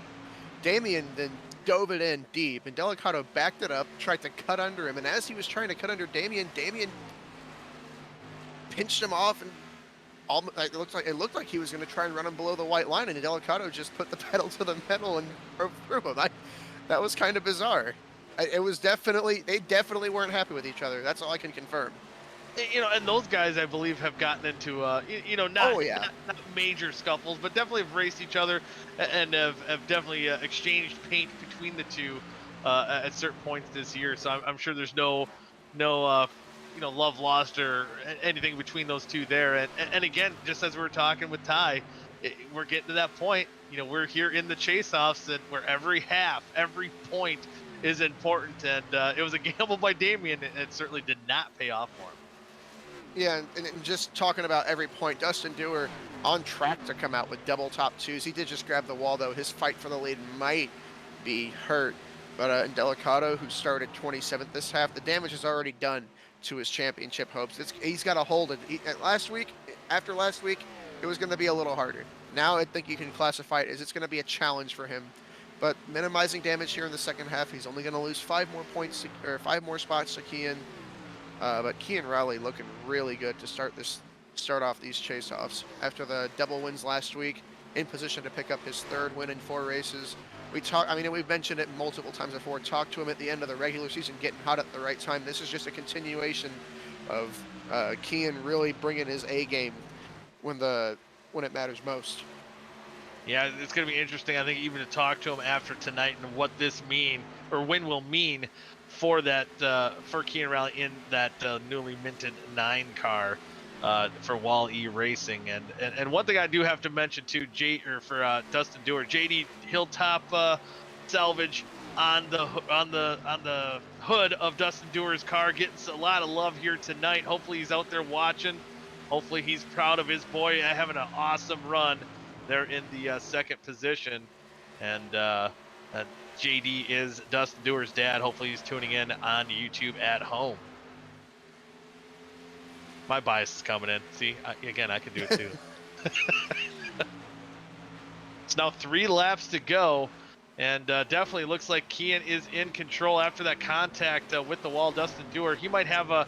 Damian then dove it in deep, and Indelicato backed it up, tried to cut under him, and as he was trying to cut under Damian pinched him off, and it looked like he was going to try and run him below the white line, and Indelicato just put the pedal to the metal and drove through him. That was kind of bizarre. They definitely weren't happy with each other. That's all I can confirm. And those guys, I believe, have gotten into not major scuffles, but definitely have raced each other and have definitely exchanged paint between the two at certain points this year. So I'm sure there's no love lost or anything between those two there. And again, just as we were talking with Ty, we're getting to that point. We're here in the chase-offs, and where every point is important. And it was a gamble by Damian. It certainly did not pay off for him. Yeah, and just talking about every point, Dustin Dewar on track to come out with double top 2s. He did just grab the wall, though. His fight for the lead might be hurt. But Indelicato, who started 27th this half, the damage is already done to his championship hopes. He's got to hold it. After last week, it was going to be a little harder. Now I think you can classify it as it's going to be a challenge for him. But minimizing damage here in the second half, he's only going to lose 5 more spots to Kian. But Kian Raleigh looking really good to start off these chase-offs. After the double wins last week, in position to pick up his 3rd win in 4 races. We've mentioned it multiple times before. Talk to him at the end of the regular season, getting hot at the right time. This is just a continuation of Kian really bringing his A game when it matters most. Yeah, it's going to be interesting, I think, even to talk to him after tonight and what this win will mean for that for Kian Raleigh in that newly minted 9 car for Wall E Racing. And one thing I do have to mention too, for Dustin Dewar, JD Hilltop salvage on the hood of Dustin Dewar's car, getting a lot of love here tonight. Hopefully he's out there watching. Hopefully he's proud of his boy having an awesome run there in the second position. And JD is Dustin Dewar's dad. Hopefully he's tuning in on YouTube at home. My bias is coming in. See, I can do it too. It's now 3 laps to go, and definitely looks like Kian is in control after that contact with the wall. Dustin Dewar, he might have a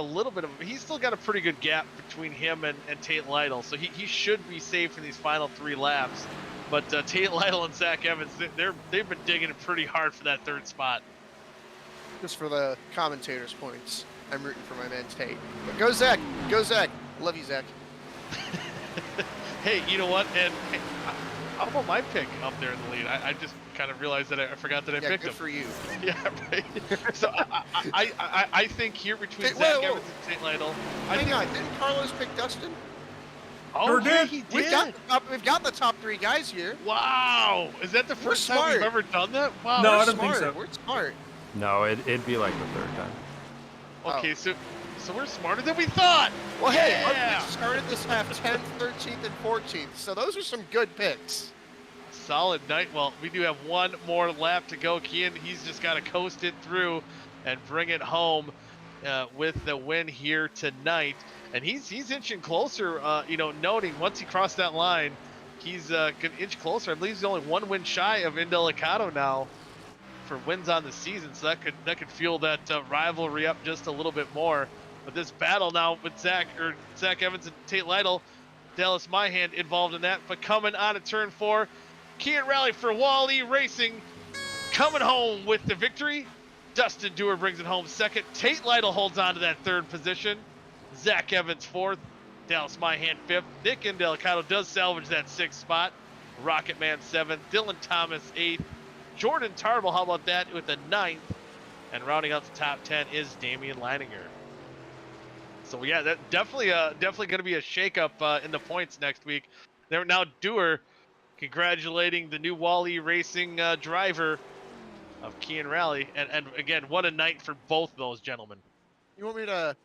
little bit of, he's still got a pretty good gap between him and Tate Lytle, so he should be safe in these final 3 laps. But Tate Lytle and Zach Evans, they've been digging it pretty hard for that 3rd spot. Just for the commentators' points, I'm rooting for my man Tate. But go Zach, go Zach. Love you, Zach. Hey, you know what? And hey, how about my pick up there in the lead? I just kind of realized that I forgot that I picked him. Good for you. Yeah, right. So I think here between Zach Evans and Tate Lytle. Hang on, didn't Carlos pick Dustin? Oh, yeah, he did. We've got the top 3 guys here. Wow, is that the first time we've ever done that? Wow, No, we're I don't smart. think so. We're smart. No, it'd be like the 3rd time. Okay, so we're smarter than we thought. Well, hey, Yeah. we started this half 10th, 13th, and 14th, so those are some good picks. Solid night. Well, we do have one more lap to go. Kian, he's just got to coast it through and bring it home with the win here tonight. And he's inching closer, noting once he crossed that line, he's going to inch closer. I believe he's only 1 win shy of Indelicato now for wins on the season, so that could fuel that rivalry up just a little bit more. But this battle now with Zach Evans and Tate Lytle, Dallas Myhand involved in that. But coming out of turn 4, Kian Rally for Wall-E Racing coming home with the victory. Dustin Dewar brings it home 2nd. Tate Lytle holds on to that 3rd position. Zach Evans 4th. Dallas Myhand 5th. Nick Indelicato does salvage that 6th spot. Rocket Man 7th. Dylan Thomas 8th. Jordan Tarbell, how about that, with the 9th. And rounding out the top 10 is Damian Leininger. So yeah, that definitely going to be a shakeup in the points next week. There now Dewar congratulating the new Wall-E Racing driver of Kian Rally, and again, what a night for both those gentlemen. You want me to?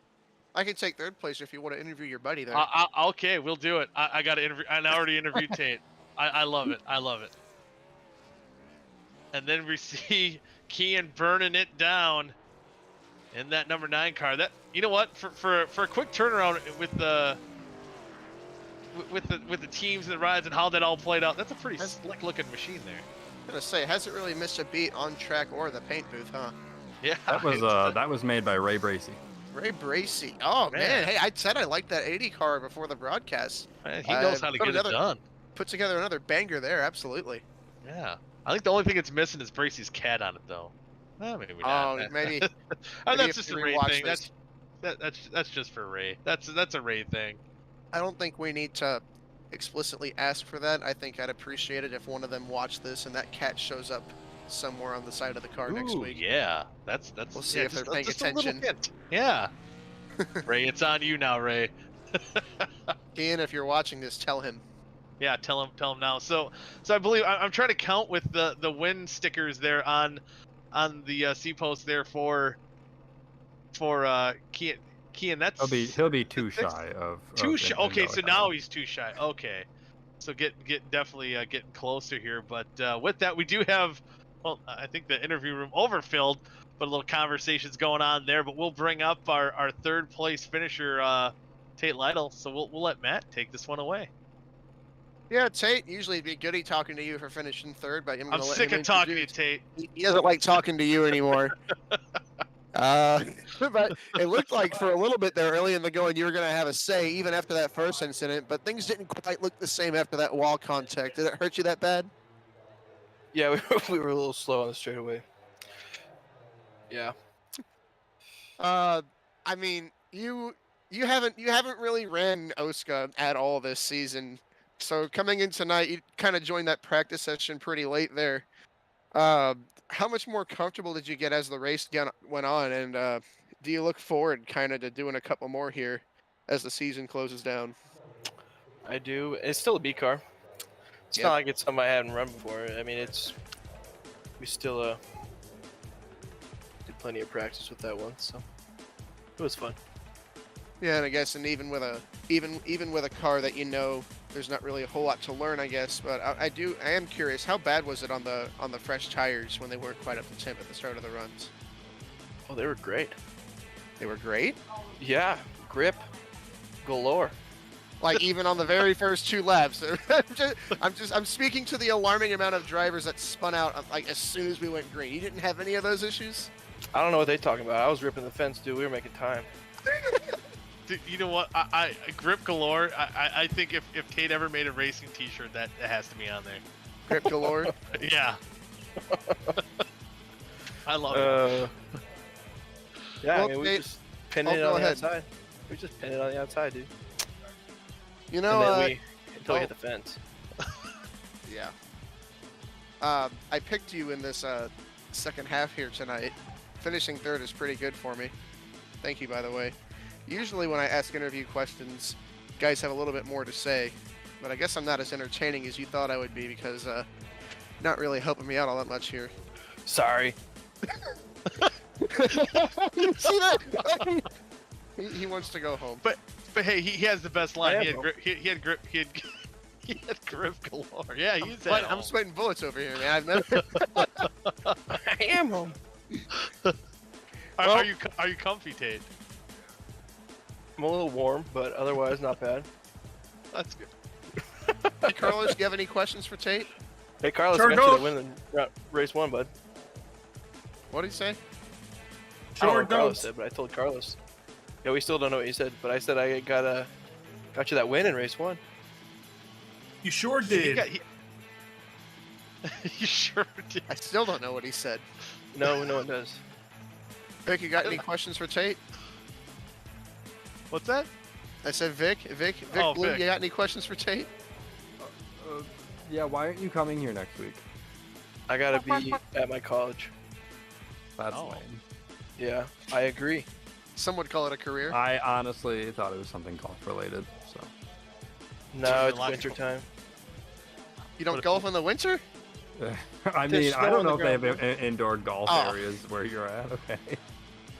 I can take 3rd place if you want to interview your buddy there. Okay, we'll do it. I got to interview. I already interviewed Tate. I love it. I love it. And then we see Kian burning it down in that number 9 car. That, you know what, for a quick turnaround with the teams and the rides and how that all played out, that's a pretty slick looking machine there. I'm gonna say, hasn't really missed a beat on track or the paint booth, huh? Yeah. That was made by Ray Bracy. Ray Bracy. Oh man, hey, I said I liked that 80 car before the broadcast. Man, he knows how to get it done. Put together another banger there, absolutely. Yeah. I think the only thing it's missing is Bracy's cat on it, though. Maybe not. Oh, maybe. That's just a Ray thing. That's just for Ray. That's a Ray thing. I don't think we need to explicitly ask for that. I think I'd appreciate it if one of them watched this and that cat shows up somewhere on the side of the car next week. Yeah, that's. We'll see if they're paying attention. Yeah. Ray, it's on you now, Ray. Ian, if you're watching this, tell him. Yeah, tell him now. So I believe I'm trying to count with the win stickers there on the C post there for Kian. That's he'll be too shy of too shy. Okay, so now he's too shy. Okay, so get definitely getting closer here. But with that, we do have, well, I think the interview room overfilled, but a little conversations going on there. But we'll bring up our 3rd place finisher, Tate Lytle. So we'll let Matt take this one away. Yeah, Tate, usually it'd be goody talking to you for finishing 3rd, but I'm sick of talking to you, Tate. He doesn't like talking to you anymore. But it looked like for a little bit there early in the going you were going to have a say even after that first incident, but things didn't quite look the same after that wall contact. Did it hurt you that bad? Yeah, we were a little slow on the straightaway. Yeah. I mean, you haven't really ran OSCA at all this season. So coming in tonight, you kind of joined that practice session pretty late there. How much more comfortable did you get as the race went on? And do you look forward kind of to doing a couple more here as the season closes down? I do. It's still a B car. It's not like it's something I hadn't run before. I mean, we still did plenty of practice with that one, so it was fun. Yeah, and I guess, and even with a car that there's not really a whole lot to learn, I guess. But I am curious, how bad was it on the fresh tires when they weren't quite up to temp at the start of the runs? Oh, they were great. They were great? Yeah, grip galore. Like even on the very first 2 laps. I'm speaking to the alarming amount of drivers that spun out like as soon as we went green. You didn't have any of those issues? I don't know what they're talking about. I was ripping the fence, dude. We were making time. Dude, you know what? I grip galore. I think if Tate ever made a racing T-shirt, that has to be on there. Grip galore. Yeah. I love it. Yeah, Well, I mean, we Tate- just pinned oh, it go on the ahead. outside. We just pinned it on the outside, dude. You know, and then until we oh. hit the fence. Yeah. I picked you in this second half here tonight. Finishing third is pretty good for me. Thank you, by the way. Usually when I ask interview questions, guys have a little bit more to say, but I guess I'm not as entertaining as you thought I would be because not really helping me out all that much here. Sorry. You see that? He wants to go home. But hey, he has the best line. I He am had grip. He had grip. He had grip galore. Yeah, he's I'm sweating bullets over here, man. I've never. I am home. Are you comfy, Tate? I'm a little warm, but otherwise not bad. That's good. Hey, Carlos, do you have any questions for Tate? Hey, Carlos, Sure I got you don't. to win the race 1, bud. What did he say? I don't know Sure what Carlos don't. said, but I told Carlos. Yeah, we still don't know what you said, but I said I got you that win in race 1. You sure He did. got, you sure did. I still don't know what he said. No one does. Vic, you got any questions for Tate? What's that? I said Vic. Oh, Blue, Vic. you got any questions for Tate? Yeah, why aren't you coming here next week? I gotta be at my college. That's Oh. lame. Yeah, I agree. Some would call it a career. I honestly thought it was something golf related. So No, it's Logical. winter time. You don't golf in the winter? I There's mean, I snow don't on know the if they have ground. indoor golf Oh. areas where you're at. Okay.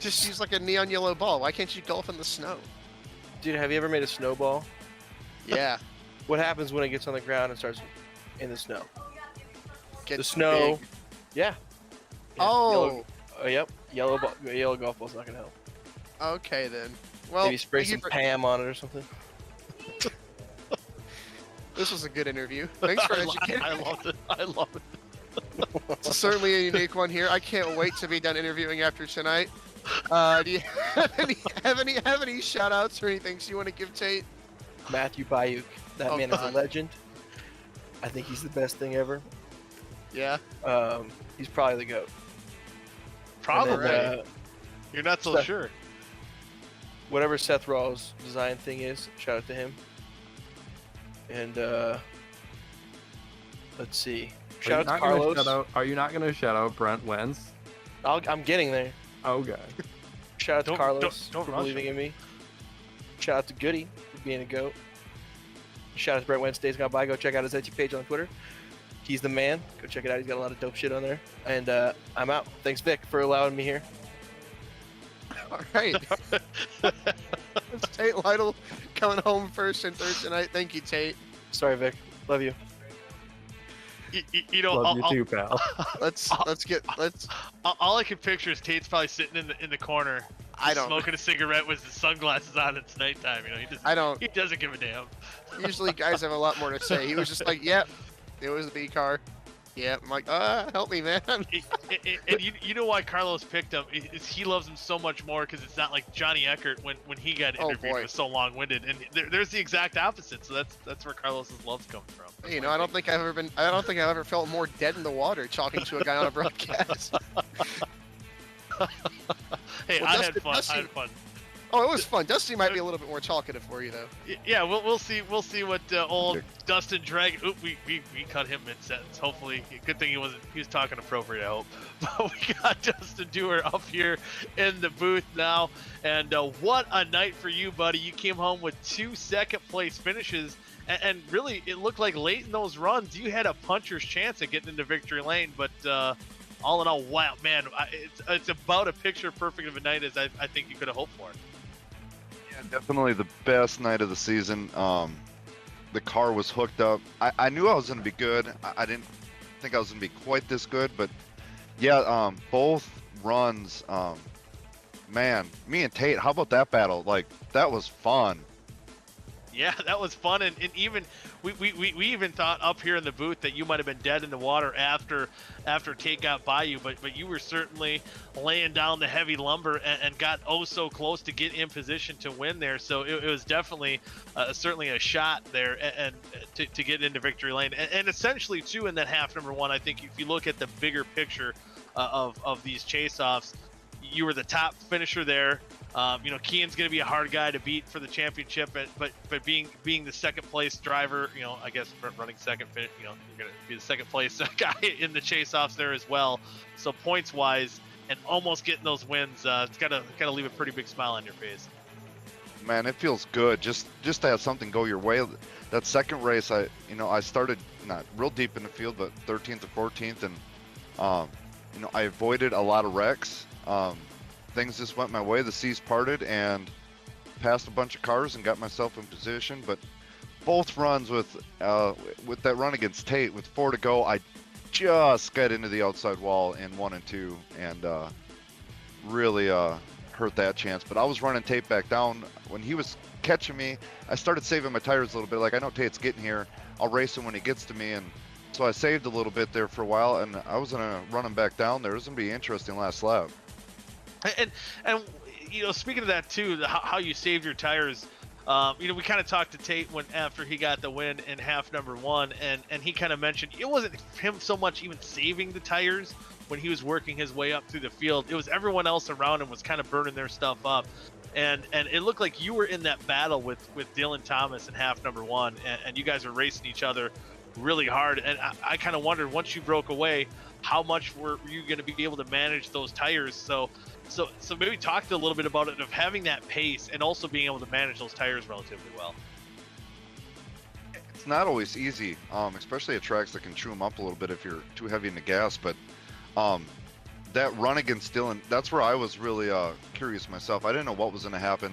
Just use like a neon yellow ball. Why can't you golf in the snow? Dude, have you ever made a snowball? Yeah. What happens when it gets on the ground and starts in the snow? Get The snow. big. Yeah. Oh. Yep. Yellow golf ball's not gonna help. Okay then. Well, Maybe spray thank you some for- Pam on it or something. this was a good interview. Thanks for educating. I loved it. I love it. It's certainly a unique one here. I can't wait to be done interviewing after tonight. Do you have any shout outs or anything you want to give Tate? Matthew Bayuk. That Oh, man is God. a legend. I think he's the best thing ever. Yeah. He's probably the GOAT. Probably. And then, You're not so Seth- sure. whatever Seth Rawls' design thing is, shout out to him. And let's see. Shout out to Carlos. Are you not gonna shout out Brent Wentz? I'm getting there. Okay. Shout out to Don't- Carlos don't for rush believing him. in me. Shout out to Goody for being a GOAT. Shout out to Brett Wentz. Days Gone By. Go check out his Etsy page on Twitter. He's the man. Go check it out. He's got a lot of dope shit on there. And I'm out. Thanks, Vic, for allowing me here. All right. It's Tate Lytle coming home first and third tonight. Thank you, Tate. Sorry, Vic. Love you. You know, Love you too, pal. Let's all I can picture is Tate's probably sitting in the corner, I don't smoking a cigarette with his sunglasses on. It's nighttime. You know, he doesn't give a damn. usually guys have a lot more to say. He was just like, yep, it was the B car. Yeah, I'm like, help me, man. And you know why Carlos picked him is he loves him so much more because it's not like Johnny Eckert when he got Oh, interviewed boy. was so long-winded, and there's the exact opposite. So that's where Carlos's love's coming from. That's You know, my I don't think I've ever felt more dead in the water talking to a guy on a broadcast. Hey, Well, I Dustin- had fun. Dustin- I had fun. Oh, it was fun. Dusty might be a little bit more talkative for you, though. Yeah, we'll see what old Dustin Drag. Oop, we cut him mid sentence. Hopefully, good thing he was talking appropriate. I hope. But we got Dustin Dewar up here in the booth now, and what a night for you, buddy! You came home with 2 second-place finishes, and really, it looked like late in those runs you had a puncher's chance at getting into victory lane. But all in all, wow, man, it's about a picture perfect of a night as I think you could have hoped for. Yeah, definitely the best night of the season. The car was hooked up. I knew I was going to be good. I didn't think I was going to be quite this good, but yeah, both runs, man, me and Tate, how about that battle? Like, that was fun. Yeah, that was fun, and even we even thought up here in the booth that you might have been dead in the water after Tate got by you, but you were certainly laying down the heavy lumber and got so close to get in position to win there. So it was definitely certainly a shot there and to get into victory lane, and essentially too in that half number one. I think if you look at the bigger picture of these chase-offs, you were the top finisher there. Kean's going to be a hard guy to beat for the championship, but being the second place driver, I guess running second, you're going to be the second place guy in the chase-offs there as well. So points-wise, and almost getting those wins, it's got to leave a pretty big smile on your face. Man, it feels good just to have something go your way. That second race, I started not real deep in the field, but 13th or 14th, and I avoided a lot of wrecks. Things just went my way. The seas parted and passed a bunch of cars and got myself in position. But both runs with that run against Tate with 4 to go, I just got into the outside wall in 1 and 2 and really hurt that chance. But I was running Tate back down. When he was catching me, I started saving my tires a little bit. Like, I know Tate's getting here. I'll race him when he gets to me. And so I saved a little bit there for a while, and I was going to run him back down there. It was going to be an interesting last lap. And speaking of that too, how you saved your tires, we kind of talked to Tate after he got the win in half number one, and he kind of mentioned it wasn't him so much even saving the tires when he was working his way up through the field. It was everyone else around him was kind of burning their stuff up, and it looked like you were in that battle with Dylan Thomas in half number one, and you guys were racing each other really hard. And I kind of wondered, once you broke away, how much were you going to be able to manage those tires? So maybe talk a little bit about it, of having that pace and also being able to manage those tires relatively well. It's not always easy, especially at tracks that can chew them up a little bit if you're too heavy in the gas. But that run against Dylan, that's where I was really curious myself. I didn't know what was going to happen.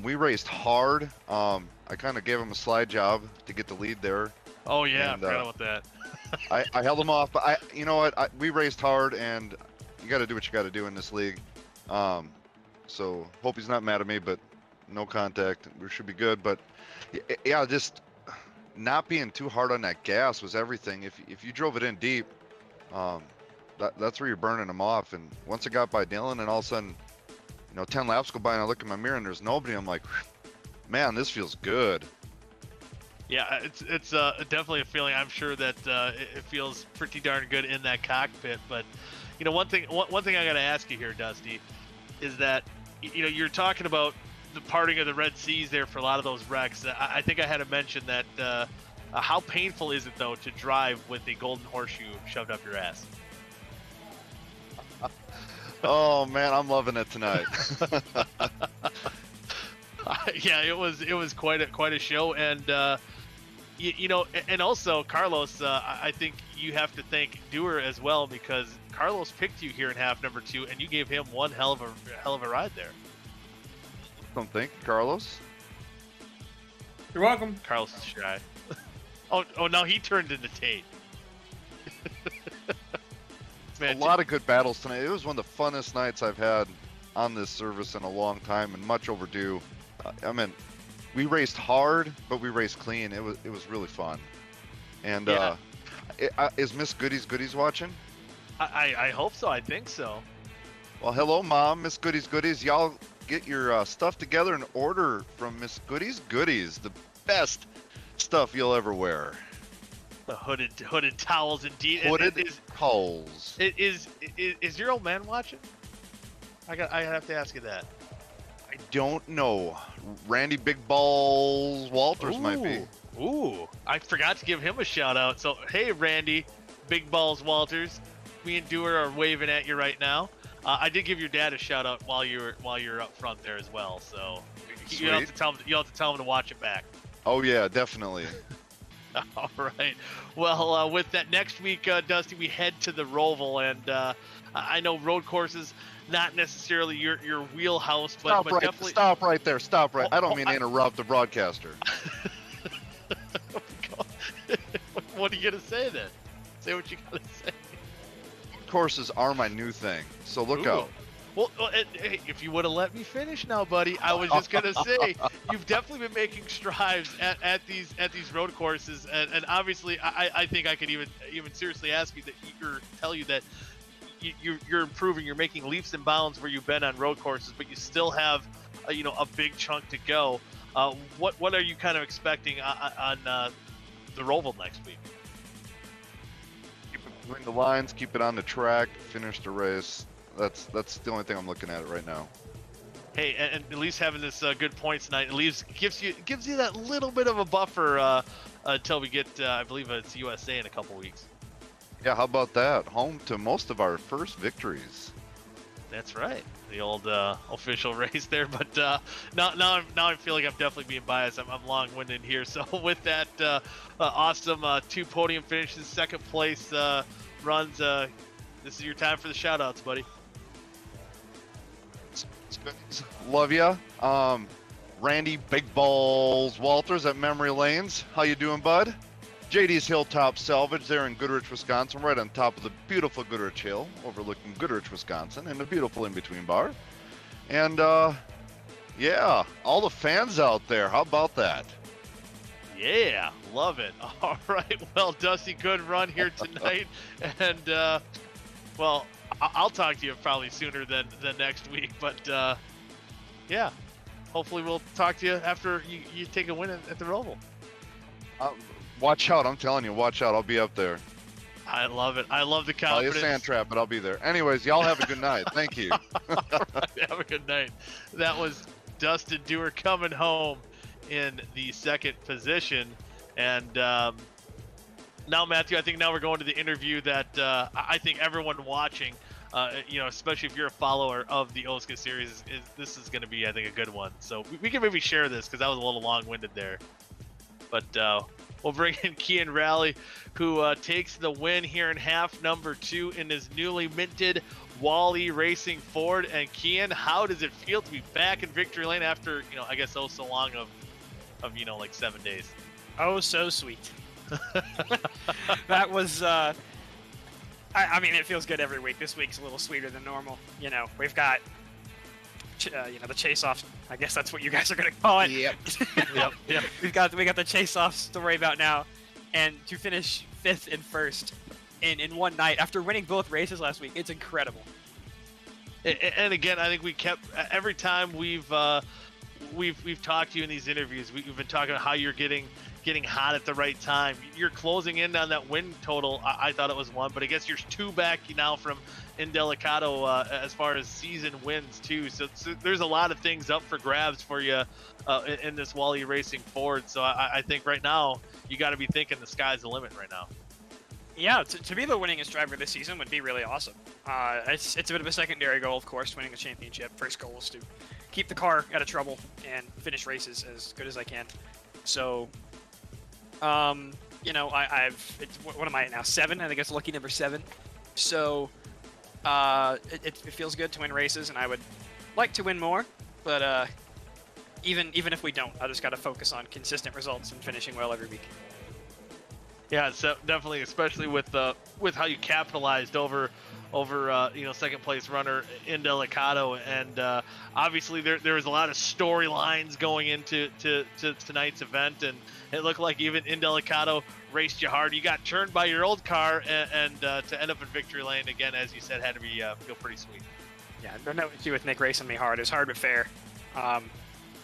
We raced hard. I kind of gave him a slide job to get the lead there. Oh yeah, and, I forgot about that. I held him off, but you know what? We raced hard, and you got to do what you got to do in this league. So hope he's not mad at me, but no contact. We should be good. But yeah, just not being too hard on that gas was everything. If you drove it in deep, that's where you're burning them off. And once I got by Dylan, and all of a sudden, 10 laps go by, and I look in my mirror and there's nobody. I'm like, man, this feels good. Yeah, it's definitely a feeling. I'm sure that it feels pretty darn good in that cockpit. But one thing I got to ask you here, Dusty, is that you're talking about the parting of the Red Seas there for a lot of those wrecks. I think I had to mention that. How painful is it though to drive with the golden horseshoe shoved up your ass? Oh man, I'm loving it tonight. Yeah, it was quite a show, and and also Carlos, I think you have to thank Dewar as well, because Carlos picked you here in half number two, and you gave him one hell of a ride there. Don't think, Carlos. You're welcome. Carlos is shy. Oh, now he turned into Tate. Man, a lot of good battles tonight. It was one of the funnest nights I've had on this service in a long time, and much overdue. We raced hard, but we raced clean. It was really fun. And yeah. Is Miss Goodies watching? I hope so. I think so. Well, hello, Mom. Miss Goodies. Y'all get your stuff together and order from Miss Goodies. The best stuff you'll ever wear. The hooded towels, indeed. Hooded towels. Is your old man watching? I have to ask you that. I don't know. Randy Big Balls Walters might be. Ooh, I forgot to give him a shout out. So hey, Randy Big Balls Walters, me and Dewar are waving at you right now. I did give your dad a shout out while you're up front there as well. So you have to tell him to watch it back. Oh yeah, definitely. All right. Well, with that, next week, Dusty, we head to the Roval, and I know road courses not necessarily your wheelhouse, but definitely. Stop right there. Stop right. I don't mean to interrupt the broadcaster. What are you gonna say then? Say what you gotta say. Courses are my new thing, so look out. Well, hey, if you would have let me finish now, buddy, I was just gonna say you've definitely been making strides at these road courses, and obviously I think I could even seriously ask you that or tell you that you're improving. You're making leaps and bounds where you've been on road courses, but you still have a big chunk to go. What are you kind of expecting on the Roval next week? Keep it between the lines, keep it on the track, finish the race. That's the only thing I'm looking at right now. Hey, and at least having this good points tonight, at least gives you that little bit of a buffer until we get, I believe it's USA in a couple weeks. Yeah, how about that? Home to most of our first victories. That's right, the old official race there. But now I feel like I'm definitely being biased. I'm long-winded here. So with that awesome 2 podium finishes, second place runs, this is your time for the shout-outs, buddy. Love ya. Randy Big Balls Walters at Memory Lanes. How you doing, bud? JD's Hilltop Salvage there in Goodrich, Wisconsin, right on top of the beautiful Goodrich Hill, overlooking Goodrich, Wisconsin, and the beautiful in-between bar. And yeah, all the fans out there. How about that? Yeah, love it. All right, well, Dusty, good run here tonight, and well, I'll talk to you probably sooner than next week, but yeah, hopefully we'll talk to you after you take a win at the Roval. Watch out, I'm telling you, watch out. I'll be up there. I love it. I love the confidence. Probably a sand trap, but I'll be there. Anyways, y'all have a good night. Thank you. All right, have a good night. That was Dustin Dewar coming home in the second position. And now, Matthew, I think now we're going to the interview that I think everyone watching, especially if you're a follower of the OSCA series, this is going to be, I think, a good one. So we can maybe share this because that was a little long-winded there. But we'll bring in Kian Raleigh, who takes the win here in half number 2 in his newly minted Wally Racing Ford. And Kian, how does it feel to be back in victory lane after, I guess so long of like 7 days? Oh, so sweet. That was, I mean, it feels good every week. This week's a little sweeter than normal. We've got, the chase-offs. I guess that's what you guys are going to call it. Yep. Yep. We got the chase-offs to worry about now. And to finish 5th and 1st in one night after winning both races last week, it's incredible. And again, I think we kept, every time we've talked to you in these interviews, we've been talking about how you're getting hot at the right time. You're closing in on that win total. I thought it was 1, but I guess you're 2 back now from Indelicato as far as season wins too. So there's a lot of things up for grabs for you in this Wally Racing Ford. So I think right now you got to be thinking the sky's the limit right now. Yeah, to be the winningest driver this season would be really awesome. It's a bit of a secondary goal, of course, winning a championship. First goal is to keep the car out of trouble and finish races as good as I can. So, what am I now? 7? I think it's lucky number 7. So, it feels good to win races, and I would like to win more. But even if we don't, I just got to focus on consistent results and finishing well every week. Yeah, so definitely, especially with how you capitalized over second place runner Indelicato, and obviously there was a lot of storylines going into tonight's event, and it looked like even Indelicato raced you hard. You got turned by your old car, and to end up in victory lane again, as you said, had to be feel pretty sweet. Yeah, no issue with Nick racing me hard. It was hard but fair.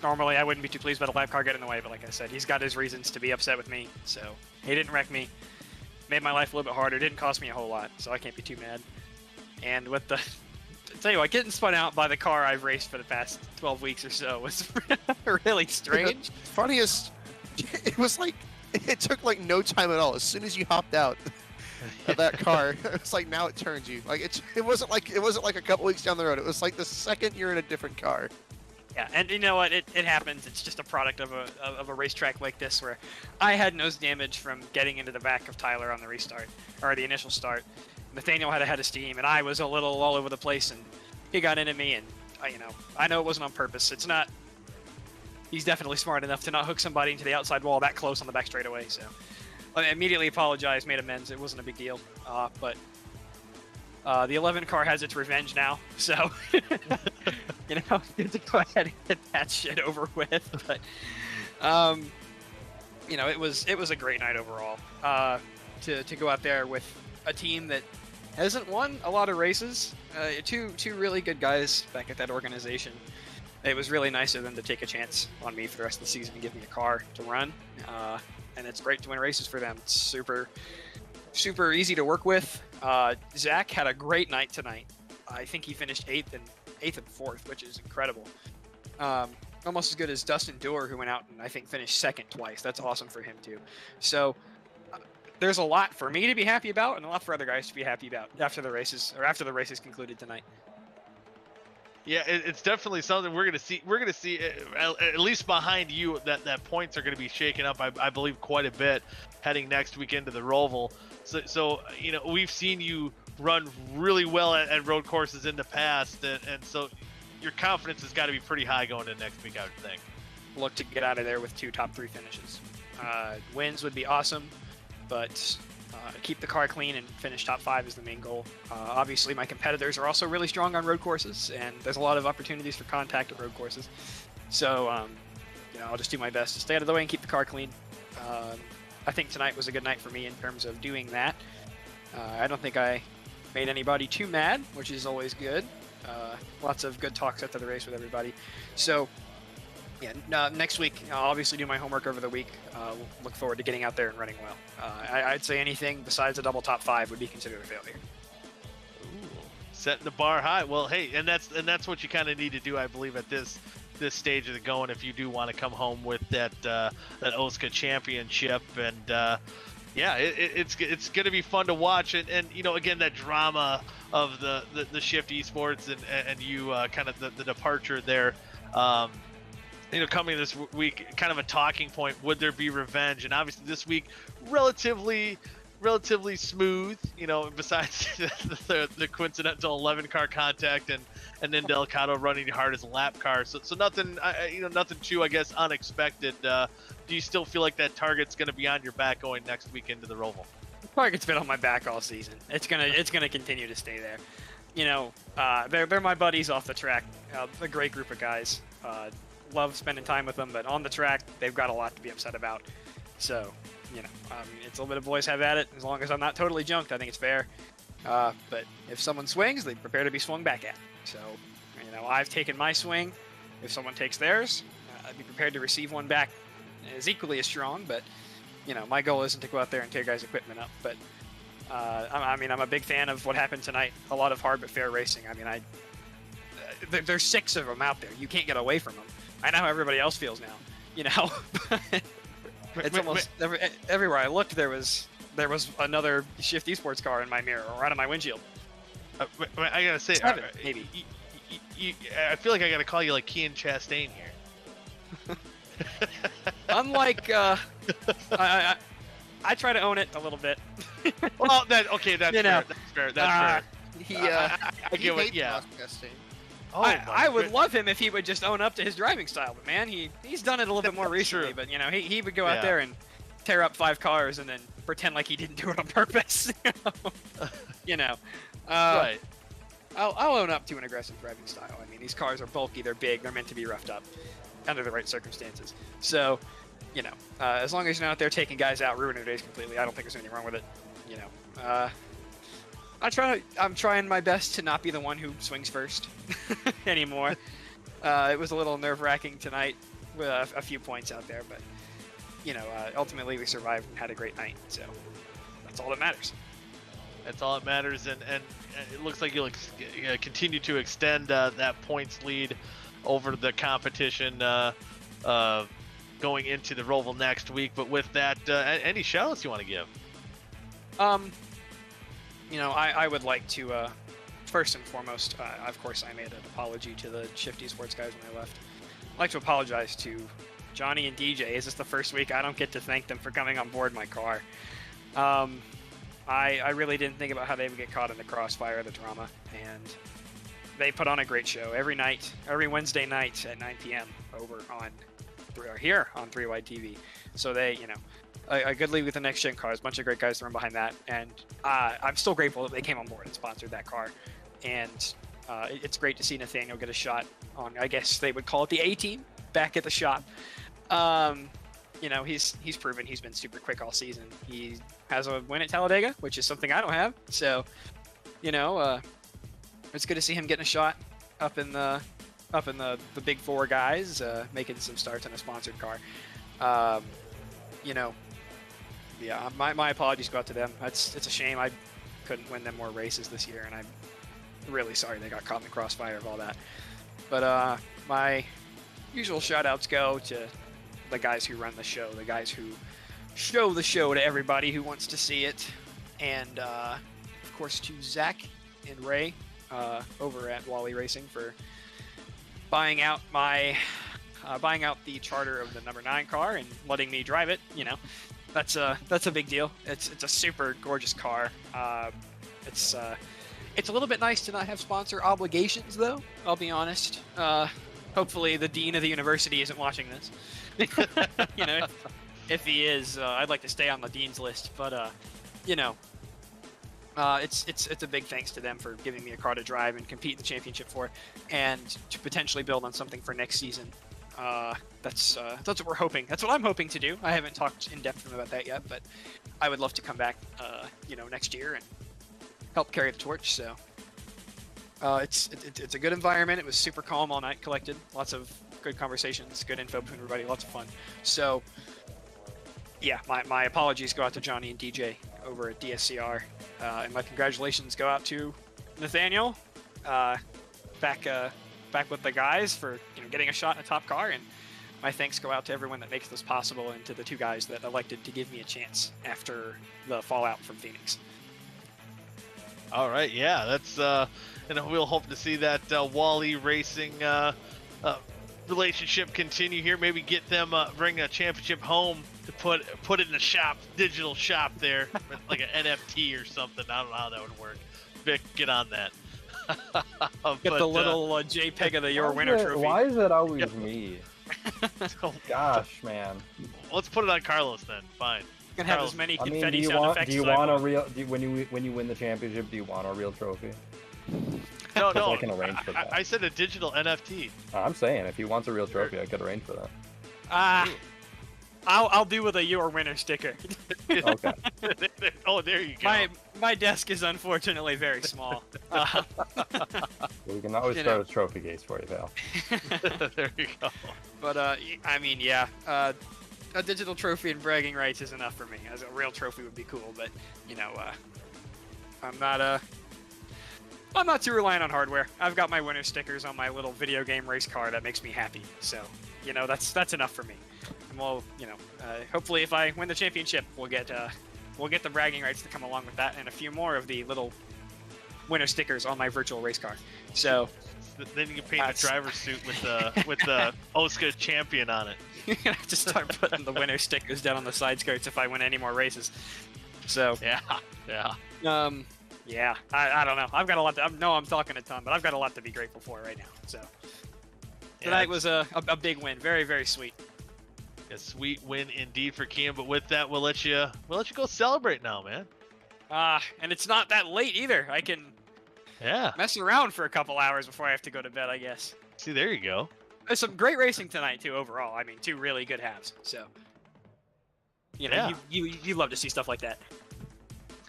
Normally I wouldn't be too pleased by the lap car getting in the way, but like I said, he's got his reasons to be upset with me, so he didn't wreck me. Made my life a little bit harder. Didn't cost me a whole lot, so I can't be too mad. And with the, I'll tell you what, getting spun out by the car I've raced for the past 12 weeks or so was really strange. Funniest, it was like, it took like no time at all. As soon as you hopped out of that car, it's like now it turns you. Like it wasn't like a couple weeks down the road. It was like the second you're in a different car. Yeah, and you know what? It happens. It's just a product of a racetrack like this where I had nose damage from getting into the back of Tyler on the restart, or the initial start. Nathaniel had a head of steam, and I was a little all over the place, and he got into me, and I know it wasn't on purpose. It's not. He's definitely smart enough to not hook somebody into the outside wall that close on the back straightaway, so I immediately apologized, made amends. It wasn't a big deal, but The 11 car has its revenge now, so you know, good to go ahead and get that shit over with. But you know, it was a great night overall. To go out there with a team that hasn't won a lot of races, two really good guys back at that organization. It was really nice of them to take a chance on me for the rest of the season and give me a car to run. And it's great to win races for them. It's super easy to work with. Zach had a great night tonight. I think he finished 8th and 4th, which is incredible. Almost as good as Dustin Doerr, who went out and I think finished 2nd twice. That's awesome for him too. So there's a lot for me to be happy about and a lot for other guys to be happy about after the races concluded tonight. Yeah, it's definitely something we're gonna see. We're gonna see at least behind you that points are gonna be shaken up. I believe quite a bit heading next week into the Roval. So you know, we've seen you run really well at road courses in the past, and so your confidence has got to be pretty high going into next week, I would think. Look to get out of there with 2 top 3 finishes. Wins would be awesome, but keep the car clean and finish top 5 is the main goal. Obviously, my competitors are also really strong on road courses, and there's a lot of opportunities for contact at road courses. So, you know, I'll just do my best to stay out of the way and keep the car clean. I think tonight was a good night for me in terms of doing that. I don't think I made anybody too mad, which is always good. Lots of good talks after the race with everybody. So, yeah, next week I'll obviously do my homework over the week. Look forward to getting out there and running well. I'd say anything besides a double top 5 would be considered a failure. Ooh, setting the bar high. Well, hey, and that's what you kind of need to do, I believe, at this stage of the going if you do want to come home with that OSCA championship. And yeah, it's going to be fun to watch. And you know, again, that drama of the Shift Esports and you kind of the departure there. You know, coming this week, kind of a talking point. Would there be revenge? And obviously, this week, relatively smooth. You know, besides the coincidental 11 car contact and then Delicado running hard as a lap car. So nothing, nothing too, I guess, unexpected. Do you still feel like that target's going to be on your back going next week into the Roval? The target's been on my back all season. It's gonna continue to stay there. You know, they're my buddies off the track. A great group of guys. Love spending time with them, but on the track, they've got a lot to be upset about. So, you know, it's a little bit of boys have at it. As long as I'm not totally junked, I think it's fair. But if someone swings, they prepare to be swung back at. So, you know, I've taken my swing. If someone takes theirs, I'd be prepared to receive one back as equally as strong. But, you know, my goal isn't to go out there and tear guys' equipment up. But, I mean, I'm a big fan of what happened tonight. A lot of hard but fair racing. I mean, there's 6 of them out there. You can't get away from them. I know how everybody else feels now, you know. It's almost everywhere I looked. There was another Shift Esports car in my mirror or out of my windshield. I gotta say, 7, maybe. I feel like I gotta call you like Kean Chastain here. Unlike, I try to own it a little bit. Well, that's fair. That's fair. That's fair. I get what. Yeah. Oh, I would love him if he would just own up to his driving style, but man, he's done it a little bit more recently. But you know, he would go out there and tear up 5 cars and then pretend like he didn't do it on purpose. You know, right. I'll own up to an aggressive driving style. I mean, these cars are bulky, they're big, they're meant to be roughed up under the right circumstances. So, you know, as long as you're not out there taking guys out, ruining their days completely, I don't think there's anything wrong with it. You know, I'm trying my best to not be the one who swings first anymore. It was a little nerve-wracking tonight with a few points out there, but you know, ultimately we survived and had a great night. So that's all that matters. That's all that matters, and it looks like you'll continue to extend that points lead over the competition going into the Roval next week. But with that, any shout-outs you want to give? You know, I would like to, first and foremost, of course, I made an apology to the Shift Esports guys when I left. I'd like to apologize to Johnny and DJ. Is this the first week I don't get to thank them for coming on board my car? I really didn't think about how they would get caught in the crossfire of the drama, and they put on a great show every night, every Wednesday night at 9 p.m. over on here on 3 Wide TV. So they, you know, a good lead with the next gen cars, a bunch of great guys to run behind that, and I'm still grateful that they came on board and sponsored that car. And it's great to see Nathaniel get a shot on, I guess they would call it the A team, back at the shop. You know, he's proven he's been super quick all season. He has a win at Talladega, which is something I don't have. So, you know, it's good to see him getting a shot up in the big four guys, making some starts in a sponsored car. You know, yeah, my apologies go out to them. It's a shame I couldn't win them more races this year, and I'm really sorry they got caught in the crossfire of all that. But my usual shout outs go to the guys who run the show, the guys who show the show to everybody who wants to see it, and of course to Zach and Ray over at Wally Racing for buying out the charter of the number 9 car and letting me drive it. You know, that's a big deal. It's a super gorgeous car. It's a little bit nice to not have sponsor obligations, though. I'll be honest. Hopefully, the dean of the university isn't watching this. You know, if he is, I'd like to stay on the dean's list. But you know, it's a big thanks to them for giving me a car to drive and compete in the championship for, and to potentially build on something for next season. That's what we're hoping. That's what I'm hoping to do. I haven't talked in depth with them about that yet, but I would love to come back, you know, next year and help carry the torch. So it's a good environment. It was super calm all night, collected. Lots of good conversations, good info between everybody, lots of fun. So yeah, my apologies go out to Johnny and DJ over at DSCR, and my congratulations go out to Nathaniel, back with the guys for, you know, getting a shot in a top car, and my thanks go out to everyone that makes this possible, and to the 2 guys that elected to give me a chance after the fallout from Phoenix. All right, yeah, that's and we'll hope to see that Wally Racing relationship continue here. Maybe get them bring a championship home to put it in the shop, digital shop there, like an NFT or something. I don't know how that would work. Vic, get on that. Get the little JPEG of the Your Winner trophy. Why is it always me? Gosh, man. Let's put it on Carlos then. Fine. You can have as many confetti do you sound want, effects. do you want a real? When you win the championship, do you want a real trophy? No. I can arrange for that. I said a digital NFT. I'm saying if he wants a real trophy, I could arrange for that. I'll do with a Your Winner sticker. Okay. Oh, there you go. My desk is unfortunately very small. We can always start a trophy case for you, pal. There you go. But I mean, yeah, a digital trophy and bragging rights is enough for me. As a real trophy would be cool, but you know, I'm not too reliant on hardware. I've got my winner stickers on my little video game race car that makes me happy. So, you know, that's enough for me. And we'll, you know, hopefully if I win the championship, we'll get the bragging rights to come along with that, and a few more of the little winner stickers on my virtual race car. So then you can paint the driver's suit with the OSCA champion on it. You're gonna have to start putting the winner stickers down on the side skirts if I win any more races. So yeah. Yeah, I don't know. I've got a lot. I'm talking a ton, but I've got a lot to be grateful for right now. So tonight was a big win. Very, very sweet. A sweet win indeed for Kian. But with that, we'll let you go celebrate now, man. And it's not that late either. I can mess around for a couple hours before I have to go to bed, I guess. See, there you go. There's some great racing tonight too. Overall, I mean, 2 really good halves. So you know, you love to see stuff like that.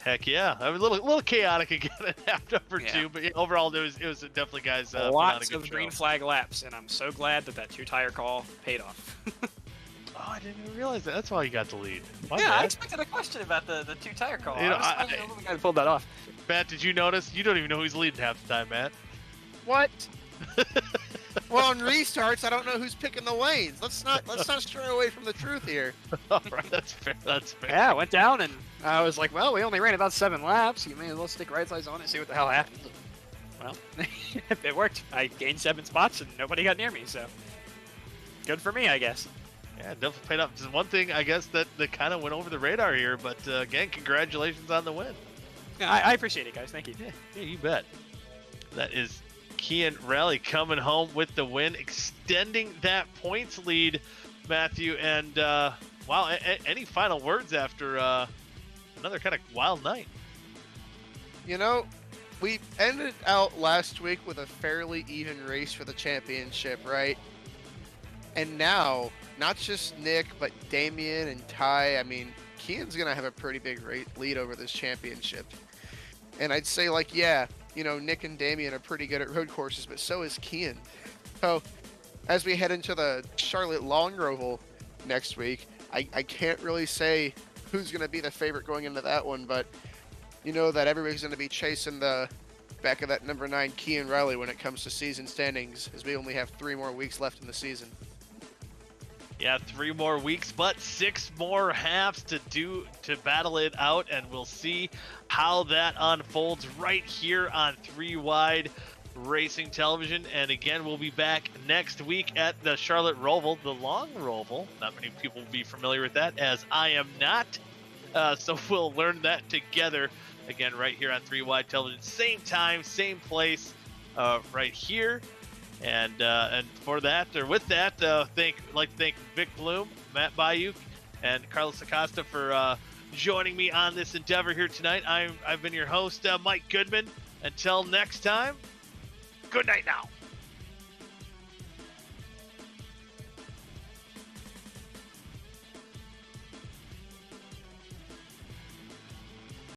Heck yeah! I mean, a little chaotic again at half number 2, but overall it was definitely guys. Lots of green flag laps, and I'm so glad that 2-tire call paid off. Oh, I didn't even realize that. That's why you got the lead. I expected a question about the 2-tire call. You know, I was the guy who pulled that off. Matt, did you notice? You don't even know who's leading half the time, Matt. What? Well, on restarts, I don't know who's picking the lanes. Let's not stray away from the truth here. All right, that's fair. Yeah, I went down and I was like, well, we only ran about 7 laps. You may as well stick right sides on it and see what the hell happens. Well, it worked. I gained 7 spots and nobody got near me, so good for me, I guess. Yeah, definitely paid off. Just one thing, I guess, that kind of went over the radar here, but again, congratulations on the win. Yeah, I appreciate it, guys. Thank you. Yeah, you bet. That is Kian Rally coming home with the win, extending that points lead Matthew. And wow, any final words after another kind of wild night? You know, we ended out last week with a fairly even race for the championship, right? And now, not just Nick, but Damian and Ty, I mean, Kian's going to have a pretty big lead over this championship. And I'd say, like, yeah, you know, Nick and Damian are pretty good at road courses, but so is Kian. So, as we head into the Charlotte Long Roval next week, I can't really say who's going to be the favorite going into that one, but you know that everybody's going to be chasing the back of that number 9 Kian Riley when it comes to season standings, as we only have 3 more weeks left in the season. Yeah, 3 more weeks, but 6 more halves to battle it out, and we'll see how that unfolds right here on 3 Wide Racing Television. And again, we'll be back next week at the Charlotte Roval, the Long Roval. Not many people will be familiar with that, as I am not. So we'll learn that together again right here on 3 Wide Television. Same time, same place, right here. And for that, or with that, like to thank Vic Bloom, Matt Bayuk, and Carlos Acosta for joining me on this endeavor here tonight. I've been your host, Mike Goodman. Until next time, good night now.